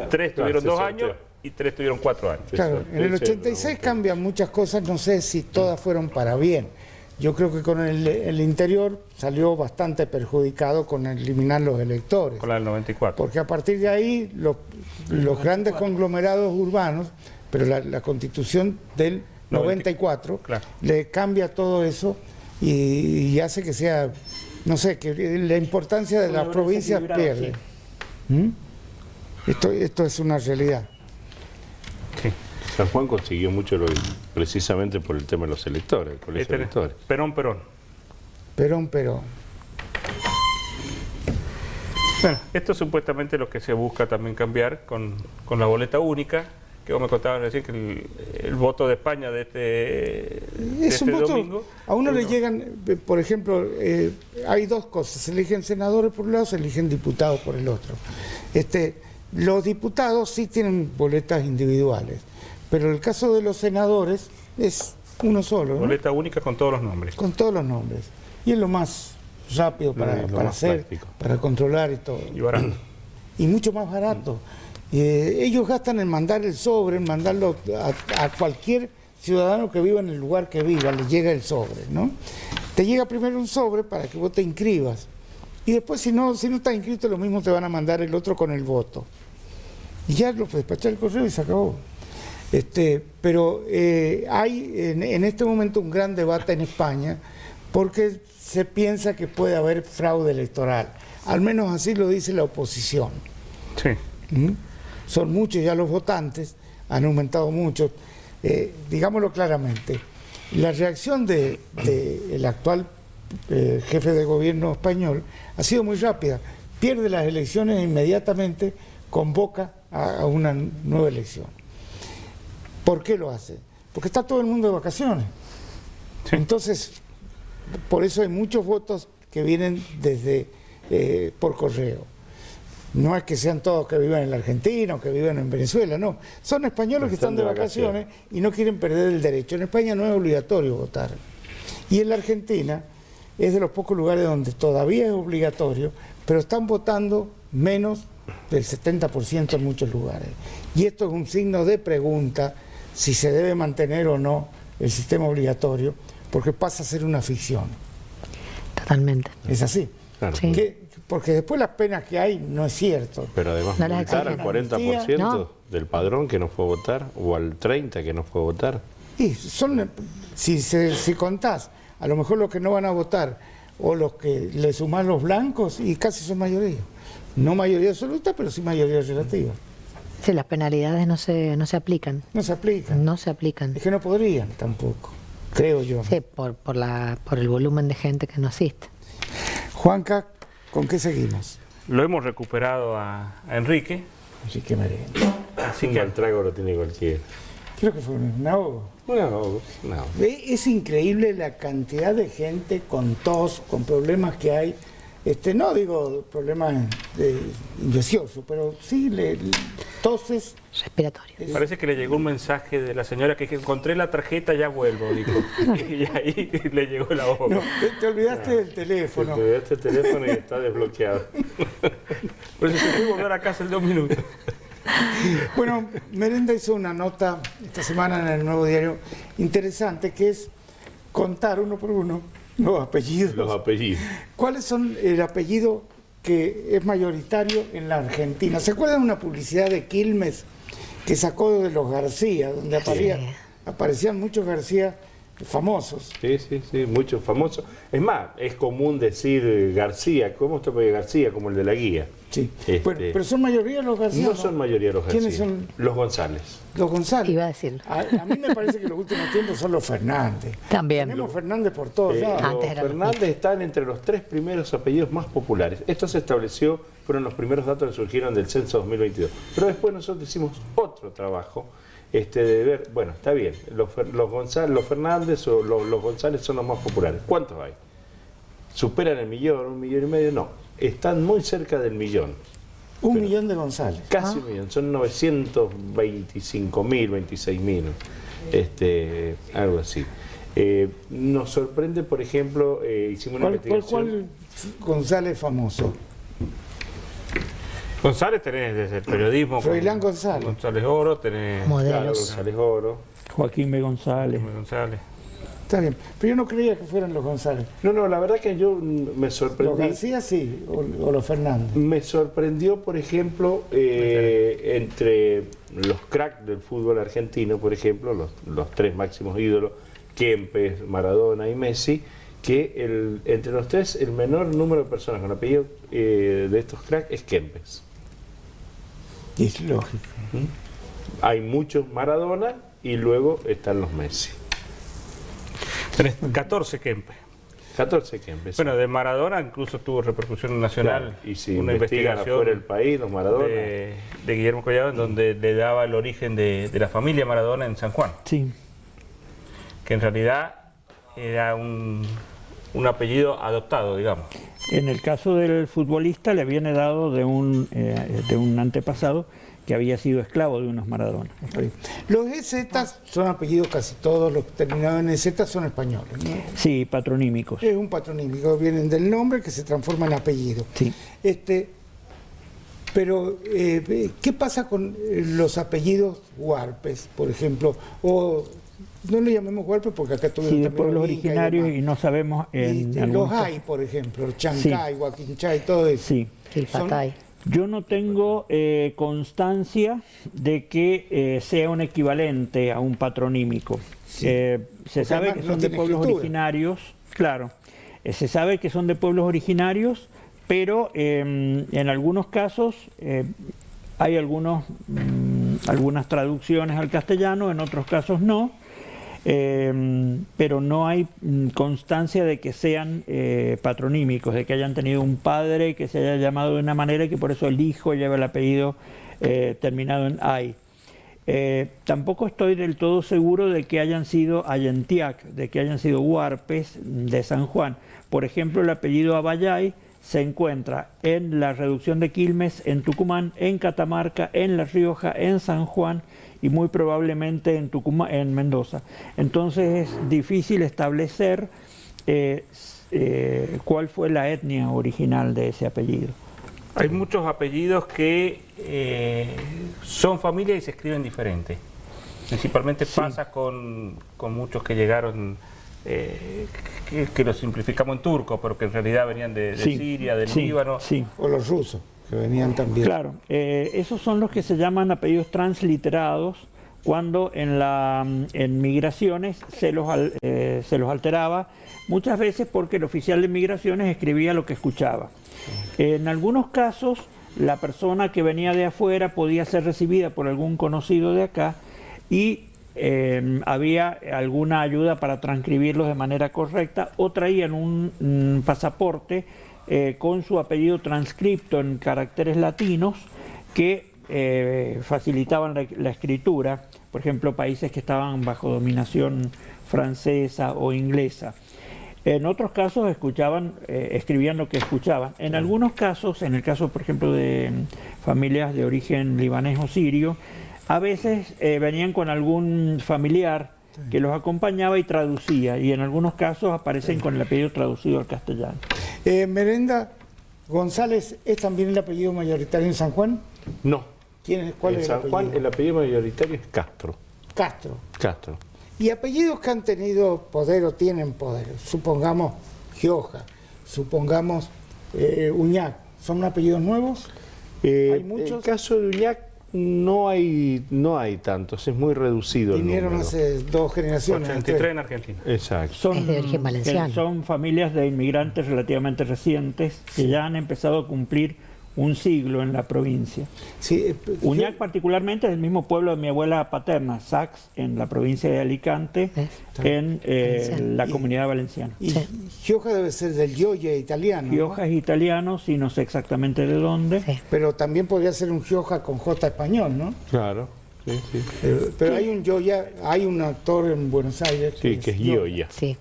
Speaker 2: 3 tuvieron
Speaker 3: se
Speaker 2: 2
Speaker 3: sorteó.
Speaker 2: años y 3 tuvieron 4 años.
Speaker 1: Claro, en el 86 cambian muchas cosas, no sé si todas fueron para bien. Yo creo que con el interior salió bastante perjudicado con eliminar los electores.
Speaker 2: Con la del 94.
Speaker 1: Porque a partir de ahí los grandes conglomerados urbanos, pero la constitución del 94
Speaker 2: claro.
Speaker 1: le cambia todo eso y hace que sea, no sé, que la importancia de las provincias pierde. ¿Mm? Esto es una realidad.
Speaker 2: Sí.
Speaker 3: San Juan consiguió mucho precisamente por el tema de los electores, el colegio de electores.
Speaker 2: Perón.
Speaker 1: Perón.
Speaker 2: Bueno, esto es supuestamente lo que se busca también cambiar con la boleta única, que vos me contabas recién que el voto de España de
Speaker 1: Es un
Speaker 2: este
Speaker 1: voto,
Speaker 2: domingo.
Speaker 1: a uno le llegan, por ejemplo, hay dos cosas, se eligen senadores por un lado, se eligen diputados por el otro. Los diputados sí tienen boletas individuales, pero en el caso de los senadores es uno solo, ¿no?
Speaker 2: Boleta única con todos los nombres.
Speaker 1: Con todos los nombres. Y es lo más rápido para
Speaker 3: Lo más
Speaker 1: hacer,
Speaker 3: práctico.
Speaker 1: para controlar y todo.
Speaker 2: Y barato.
Speaker 1: Y mucho más barato. Ellos gastan en mandar el sobre, en mandarlo a cualquier ciudadano que viva en el lugar que viva, le llega el sobre, ¿no? Te llega primero un sobre para que vos te inscribas. Y después, si no estás inscrito, lo mismo te van a mandar el otro con el voto. Y ya lo despachar el correo y se acabó. Pero hay en este momento un gran debate en España porque se piensa que puede haber fraude electoral. Al menos así lo dice la oposición.
Speaker 2: Sí.
Speaker 1: ¿Mm? Son muchos ya los votantes, han aumentado mucho. Digámoslo claramente, la reacción del actual jefe de gobierno español ha sido muy rápida. Pierde las elecciones e inmediatamente convoca a una nueva elección. ¿Por qué lo hace? Porque está todo el mundo de vacaciones.
Speaker 2: Sí.
Speaker 1: Entonces, por eso hay muchos votos que vienen por correo. No es que sean todos que vivan en la Argentina o que vivan en Venezuela, no. Son españoles que están de vacaciones y no quieren perder el derecho. En España no es obligatorio votar. Y en la Argentina es de los pocos lugares donde todavía es obligatorio, pero están votando menos del 70% en muchos lugares. Y esto es un signo de pregunta si se debe mantener o no el sistema obligatorio, porque pasa a ser una ficción.
Speaker 4: Totalmente.
Speaker 1: Es así.
Speaker 3: Claro.
Speaker 4: Sí.
Speaker 1: Porque después las penas que hay no es cierto.
Speaker 3: Pero además
Speaker 4: No las
Speaker 3: multar al
Speaker 4: exigen.
Speaker 3: 40%
Speaker 4: No.
Speaker 3: del padrón que no fue a votar o al 30% que no fue a votar.
Speaker 1: Y si contás, a lo mejor los que no van a votar o los que le suman los blancos y casi son mayoría. No mayoría absoluta, pero sí mayoría relativa.
Speaker 4: Sí, las penalidades no se aplican.
Speaker 1: No se aplican.
Speaker 4: No se aplican.
Speaker 1: Es que no podrían tampoco, creo yo.
Speaker 4: Sí, por el volumen de gente que no asiste.
Speaker 1: Juanca, ¿con qué seguimos?
Speaker 2: Lo hemos recuperado a Enrique.
Speaker 1: Así que merenda.
Speaker 2: Así
Speaker 3: Un
Speaker 2: que
Speaker 3: mal trago lo tiene cualquiera.
Speaker 1: Creo que fue un ahogo.
Speaker 3: No.
Speaker 1: Es increíble la cantidad de gente con tos, con problemas que hay. No digo problemas infecciosos, pero sí toses.
Speaker 4: Respiratorio.
Speaker 2: parece que le llegó un mensaje de la señora que encontré la tarjeta, ya vuelvo, dijo. Y ahí le llegó la hoja.
Speaker 1: No, te olvidaste del teléfono.
Speaker 3: Te olvidaste el teléfono y está desbloqueado.
Speaker 2: Por eso se puede volver a casa en 2 minutos.
Speaker 1: Bueno, Merenda hizo una nota esta semana en el Nuevo Diario interesante, que es contar uno por uno los apellidos.
Speaker 3: Los apellidos.
Speaker 1: ¿Cuáles son el apellido que es mayoritario en la Argentina? ¿Se acuerdan de una publicidad de Quilmes que sacó de los García, donde aparecían muchos García famosos?
Speaker 3: Sí, muchos famosos. Es más, es común decir García. ¿Cómo está García? Como el de la guía.
Speaker 1: Sí. Bueno, pero son mayoría los García.
Speaker 3: No son mayoría los García.
Speaker 1: ¿Quiénes son?
Speaker 3: Los González.
Speaker 1: Los González.
Speaker 4: Iba a decirlo.
Speaker 1: A mí me parece que los últimos tiempos son los Fernández.
Speaker 4: También.
Speaker 1: Tenemos Fernández por todos lados.
Speaker 3: Los
Speaker 4: Antes eran los
Speaker 3: Fernández están entre los 3 primeros apellidos más populares. Esto se estableció, fueron los primeros datos que surgieron del censo 2022. Pero después nosotros hicimos otro trabajo de ver, bueno, está bien, los Fernández o los González son los más populares. ¿Cuántos hay? ¿Superan el millón, 1,5 millones? No, están muy cerca del millón.
Speaker 1: 1 millón de González.
Speaker 3: Casi 1 millón, son 925.000, 26.000, algo así. Nos sorprende, por ejemplo, hicimos una investigación.
Speaker 1: ¿Cuál González famoso?
Speaker 2: González tenés desde el periodismo.
Speaker 1: Froilán González.
Speaker 2: González Oro, tenés
Speaker 4: Modelos.
Speaker 3: González Oro.
Speaker 6: Joaquín B. González.
Speaker 2: González.
Speaker 1: Está bien, pero yo no creía que fueran los González.
Speaker 3: No, la verdad que yo me sorprendí.
Speaker 1: Los García sí, o los Fernández.
Speaker 3: Me sorprendió, por ejemplo, entre los cracks del fútbol argentino, por ejemplo, los 3 máximos ídolos, Kempes, Maradona y Messi, que entre los 3 el menor número de personas con apellido de estos cracks es Kempes.
Speaker 1: Y es lógico.
Speaker 3: Hay muchos Maradona y luego están los Messi.
Speaker 2: Tenés 14 Kempes.
Speaker 3: 14 Kempes.
Speaker 2: Bueno, de Maradona incluso tuvo repercusión nacional.
Speaker 3: Claro, y si
Speaker 2: una
Speaker 3: investigan
Speaker 2: investigación
Speaker 3: afuera del país, los Maradona.
Speaker 2: de Guillermo Collado, en donde le daba el origen de la familia Maradona en San Juan.
Speaker 6: Sí.
Speaker 2: Que en realidad era un apellido adoptado, digamos.
Speaker 6: En el caso del futbolista le viene dado de un antepasado que había sido esclavo de unos Maradona.
Speaker 1: Los EZ son apellidos casi todos, los terminados en EZ son españoles, ¿no?
Speaker 6: Sí, patronímicos.
Speaker 1: Es un patronímico, vienen del nombre que se transforma en apellido.
Speaker 6: Sí.
Speaker 1: Pero, ¿qué pasa con los apellidos huarpes, por ejemplo? O no le llamemos huarpes porque acá tuvieron
Speaker 6: Sí, de
Speaker 1: también
Speaker 6: pueblos
Speaker 1: los incas
Speaker 6: originarios y
Speaker 1: demás.
Speaker 6: no sabemos en
Speaker 1: Los
Speaker 6: algunos
Speaker 1: hay,
Speaker 6: casos.
Speaker 1: por ejemplo, Chancay, Huaquinchay, todo eso.
Speaker 6: Sí.
Speaker 4: El
Speaker 1: Son-
Speaker 4: Patay.
Speaker 6: Yo no tengo constancia de que sea un equivalente a un patronímico.
Speaker 1: Sí.
Speaker 6: Se
Speaker 1: Porque
Speaker 6: sabe
Speaker 1: además
Speaker 6: que
Speaker 1: no
Speaker 6: son de
Speaker 1: tiene
Speaker 6: pueblos
Speaker 1: escritura.
Speaker 6: originarios, claro. Se sabe que son de pueblos originarios, pero en algunos casos hay algunas traducciones al castellano, en otros casos no. Pero no hay constancia de que sean patronímicos, de que hayan tenido un padre que se haya llamado de una manera y que por eso el hijo lleva el apellido terminado en ay. Tampoco estoy del todo seguro de que hayan sido ayentiac, de que hayan sido huarpes de San Juan. Por ejemplo, el apellido Abayay se encuentra en la reducción de Quilmes, en Tucumán, en Catamarca, en La Rioja, en San Juan y muy probablemente en Tucumán, en Mendoza. Entonces es difícil establecer cuál fue la etnia original de ese apellido.
Speaker 2: Hay muchos apellidos que son familia y se escriben diferente. Principalmente pasa con muchos que llegaron, que lo simplificamos en turco, pero que en realidad venían de
Speaker 6: Sí,
Speaker 2: Siria, del
Speaker 6: sí,
Speaker 2: Líbano.
Speaker 6: sí.
Speaker 1: O los rusos, que venían también.
Speaker 6: Claro, esos son los que se llaman apellidos transliterados, cuando en migraciones se los alteraba, muchas veces porque el oficial de migraciones escribía lo que escuchaba. En algunos casos, la persona que venía de afuera podía ser recibida por algún conocido de acá y había alguna ayuda para transcribirlos de manera correcta, o traían un pasaporte con su apellido transcripto en caracteres latinos que facilitaban la escritura, por ejemplo, países que estaban bajo dominación francesa o inglesa. En otros casos escribían lo que escuchaban. En algunos casos, en el caso, por ejemplo, de familias de origen libanés o sirio, a veces venían con algún familiar que los acompañaba y traducía, y en algunos casos aparecen con el apellido traducido al castellano.
Speaker 1: Merenda González, ¿es también el apellido mayoritario en San Juan?
Speaker 3: No.
Speaker 1: ¿Cuál
Speaker 3: en
Speaker 1: es
Speaker 3: San Juan el apellido mayoritario es Castro.
Speaker 1: Castro. Y apellidos que han tenido poder o tienen poder, supongamos Gioja, supongamos Uñac, ¿son apellidos nuevos? ¿Hay muchos?
Speaker 3: En el caso de Uñac no hay tantos, es muy reducido el
Speaker 1: Vinieron
Speaker 3: número.
Speaker 1: hace 2 generaciones.
Speaker 2: 83 en Argentina.
Speaker 3: Exacto.
Speaker 4: Es de origen valenciano.
Speaker 6: Son familias de inmigrantes relativamente recientes que ya han empezado a cumplir un siglo en la provincia.
Speaker 1: Sí,
Speaker 6: Uñac particularmente es el mismo pueblo de mi abuela paterna, Sax, en la provincia de Alicante, en la comunidad valenciana.
Speaker 1: Y Gioja debe ser del Gioia italiano.
Speaker 6: Gioja es italiano, sí, no sé exactamente de dónde.
Speaker 4: Sí.
Speaker 1: Pero también podría ser un Gioja con J español, ¿no?
Speaker 3: Claro, sí.
Speaker 1: Pero hay un Gioia, hay un actor en Buenos Aires
Speaker 3: Sí, que es Gioia.
Speaker 4: Sí.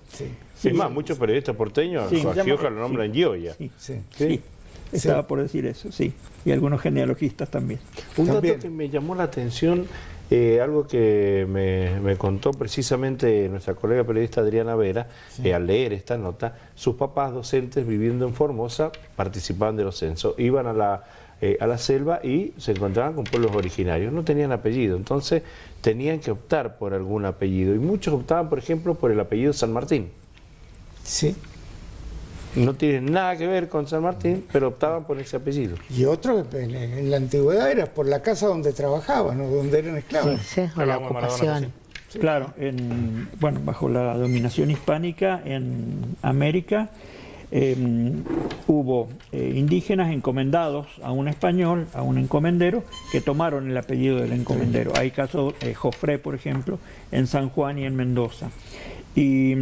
Speaker 3: Es más, muchos periodistas porteños
Speaker 6: Sí,
Speaker 3: a Gioja lo nombran Gioia.
Speaker 6: Sí. Estaba por decir eso, sí. Y algunos genealogistas también.
Speaker 3: Un dato
Speaker 1: También.
Speaker 3: que me llamó la atención, algo que me contó precisamente nuestra colega periodista Adriana Vera, al leer esta nota, sus papás docentes viviendo en Formosa participaban de los censos, iban a la selva y se encontraban con pueblos originarios, no tenían apellido, entonces tenían que optar por algún apellido, y muchos optaban, por ejemplo, por el apellido San Martín.
Speaker 1: Sí.
Speaker 3: No tienen nada que ver con San Martín, pero optaban por ese apellido.
Speaker 1: Y otro en la antigüedad era por la casa donde trabajaban o donde eran esclavos.
Speaker 4: Sí, o la
Speaker 2: Hablamos de Maradona
Speaker 4: ocupación.
Speaker 6: Claro, bajo la dominación hispánica en América hubo indígenas encomendados a un español, a un encomendero, que tomaron el apellido del encomendero. Hay casos, Jofré, por ejemplo, en San Juan y en Mendoza. Y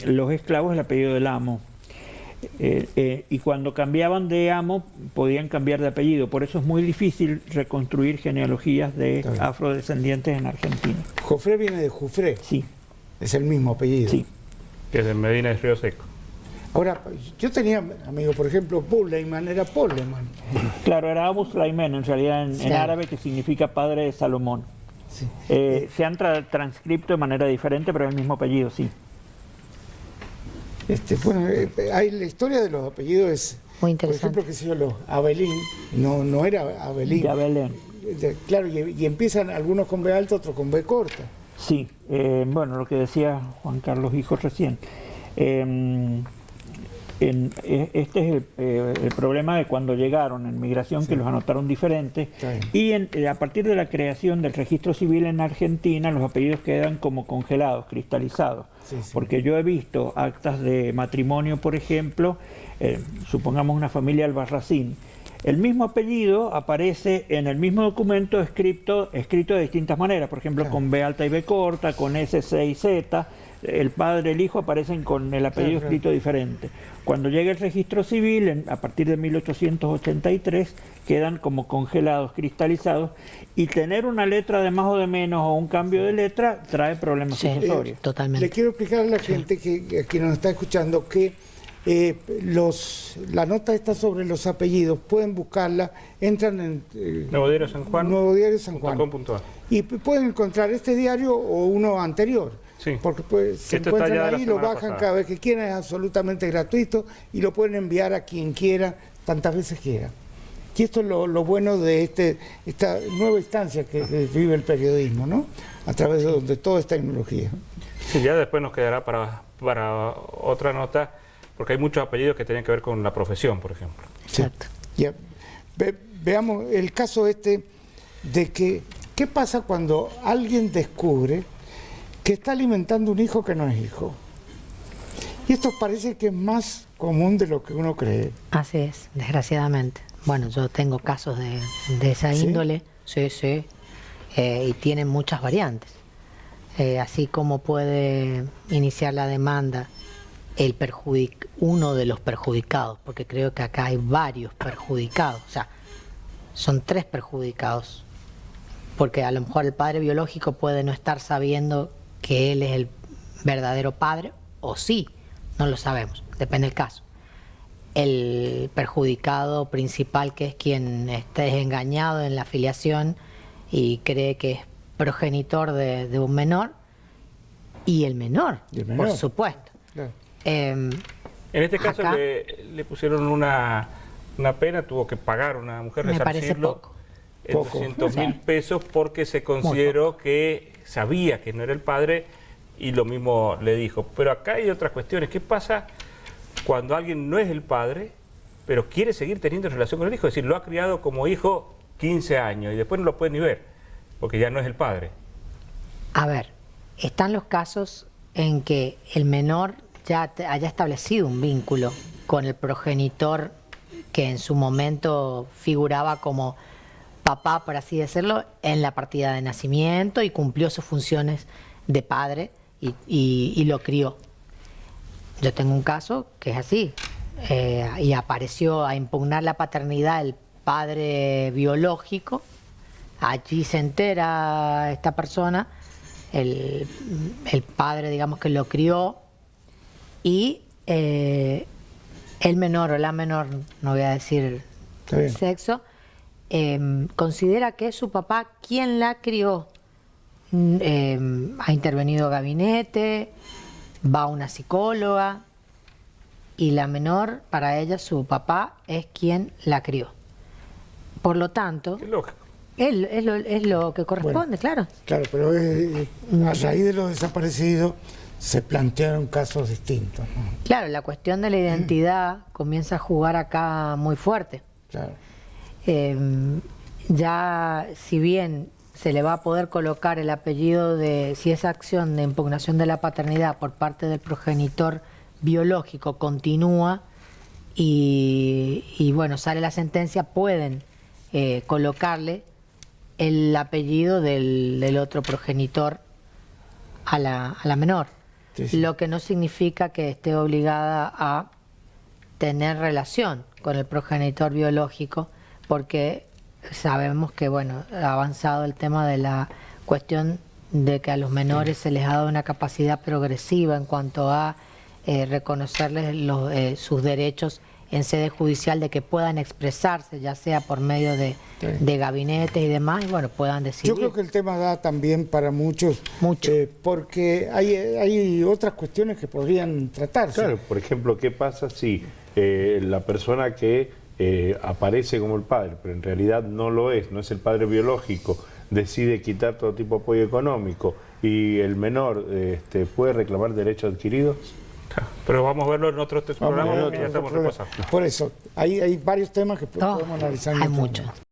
Speaker 6: los esclavos el apellido del amo. Y cuando cambiaban de amo podían cambiar de apellido, por eso es muy difícil reconstruir genealogías de afrodescendientes en Argentina.
Speaker 1: Jofré viene de Jufré,
Speaker 6: Sí,
Speaker 1: es el mismo apellido.
Speaker 6: sí.
Speaker 2: Que es de Medina de Río Seco.
Speaker 1: Ahora, yo tenía amigos, por ejemplo, Pulleyman era Polleman.
Speaker 6: Claro, era Abu Sulaiman en realidad en
Speaker 4: Sí.
Speaker 6: árabe, que significa padre de Salomón.
Speaker 1: Sí.
Speaker 6: Se han transcripto de manera diferente, pero es el mismo apellido, sí.
Speaker 1: Bueno, hay la historia de los apellidos es,
Speaker 4: Muy
Speaker 1: por
Speaker 4: interesante.
Speaker 1: ejemplo, que sé yo, los Abelín, no era Abelín.
Speaker 6: De Belén.
Speaker 1: Claro, y empiezan algunos con B alta, otros con B corta.
Speaker 6: Sí, bueno, lo que decía Juan Carlos Hijo recién. Este es el problema de cuando llegaron en migración, que los anotaron diferentes. Y a partir de la creación del registro civil en Argentina, los apellidos quedan como congelados, cristalizados.
Speaker 1: Sí.
Speaker 6: Porque yo he visto actas de matrimonio, por ejemplo, supongamos una familia Albarracín. El mismo apellido aparece en el mismo documento escrito de distintas maneras, por ejemplo, con B alta y B corta, con S, C y Z. El padre y el hijo aparecen con el apellido escrito diferente. Cuando llega el registro civil, a partir de 1883, quedan como congelados, cristalizados, y tener una letra de más o de menos o un cambio de letra trae problemas
Speaker 4: Sí,
Speaker 6: sucesorios.
Speaker 4: totalmente.
Speaker 1: Le quiero explicar a la gente que nos está escuchando que la nota está sobre los apellidos, pueden buscarla, entran en
Speaker 2: Nuevo Diario San Juan.
Speaker 1: Nuevo Diario San Juan.
Speaker 2: .com.ar.
Speaker 1: Y pueden encontrar este diario o uno anterior.
Speaker 2: Sí.
Speaker 1: Porque pues, se
Speaker 2: Esto está
Speaker 1: encuentran
Speaker 2: ya de la
Speaker 1: ahí, lo
Speaker 2: semana
Speaker 1: bajan
Speaker 2: pasada.
Speaker 1: cada vez que quieran, es absolutamente gratuito y lo pueden enviar a quien quiera, tantas veces quiera. Y esto es lo bueno de esta nueva instancia que vive el periodismo, ¿no? A través de toda esta tecnología.
Speaker 2: Sí, ya después nos quedará para otra nota, porque hay muchos apellidos que tienen que ver con la profesión, por ejemplo.
Speaker 4: Exacto.
Speaker 1: Ya. Veamos el caso de que ¿qué pasa cuando alguien descubre que está alimentando un hijo que no es hijo? Y esto parece que es más común de lo que uno cree.
Speaker 4: Así es, desgraciadamente. Bueno, yo tengo casos de esa
Speaker 1: ¿Sí?
Speaker 4: índole, sí, sí, y tienen muchas variantes. Así como puede iniciar la demanda uno de los perjudicados, porque creo que acá hay varios perjudicados, o sea, son 3 perjudicados, porque a lo mejor el padre biológico puede no estar sabiendo que él es el verdadero padre, o sí, no lo sabemos, depende del caso. El perjudicado principal, que es quien esté engañado en la filiación y cree que es progenitor de un menor, y el menor, por supuesto.
Speaker 1: Claro.
Speaker 2: En este caso
Speaker 4: Acá,
Speaker 2: le pusieron una pena, tuvo que pagar una mujer,
Speaker 4: me parece
Speaker 2: resarcirlo
Speaker 4: poco.
Speaker 2: en 200.000 pesos porque se consideró que sabía que no era el padre y lo mismo le dijo. Pero acá hay otras cuestiones. ¿Qué pasa cuando alguien no es el padre, pero quiere seguir teniendo relación con el hijo? Es decir, lo ha criado como hijo 15 años y después no lo puede ni ver, porque ya no es el padre.
Speaker 4: A ver, están los casos en que el menor ya haya establecido un vínculo con el progenitor que en su momento figuraba como papá, por así decirlo, en la partida de nacimiento y cumplió sus funciones de padre y lo crió. Yo tengo un caso que es así, y apareció a impugnar la paternidad el padre biológico. Allí se entera esta persona, el padre, digamos, que lo crió, y el menor o la menor, no voy a decir sexo, considera que es su papá quien la crió. Ha intervenido gabinete, va a una psicóloga, y la menor, para ella, su papá es quien la crió. Por lo tanto,
Speaker 2: Qué lógico.
Speaker 4: es lo que corresponde, claro.
Speaker 1: Claro, pero a raíz de los desaparecidos se plantearon casos distintos, ¿no?
Speaker 4: Claro, la cuestión de la identidad comienza a jugar acá muy fuerte.
Speaker 1: Claro.
Speaker 4: Ya, si bien se le va a poder colocar el apellido si esa acción de impugnación de la paternidad por parte del progenitor biológico continúa y bueno, sale la sentencia, pueden colocarle el apellido del otro progenitor a la menor.
Speaker 1: Sí, sí.
Speaker 4: Lo que no significa que esté obligada a tener relación con el progenitor biológico, porque sabemos que, bueno, ha avanzado el tema de la cuestión de que a los menores se les ha dado una capacidad progresiva en cuanto a reconocerles sus derechos en sede judicial, de que puedan expresarse, ya sea por medio de gabinetes y demás, y bueno, puedan decidir.
Speaker 1: Yo creo que el tema da también para muchos,
Speaker 4: Mucho.
Speaker 1: porque hay otras cuestiones que podrían tratarse.
Speaker 3: Claro, por ejemplo, ¿qué pasa si la persona que aparece como el padre, pero en realidad no lo es, no es el padre biológico, decide quitar todo tipo de apoyo económico y el menor puede reclamar derechos adquiridos?
Speaker 2: Pero vamos a verlo en otro programa, porque ya estamos repasando.
Speaker 1: Por eso, hay varios temas que podemos analizar. en
Speaker 4: Hay
Speaker 1: otro
Speaker 4: muchos.
Speaker 1: momento.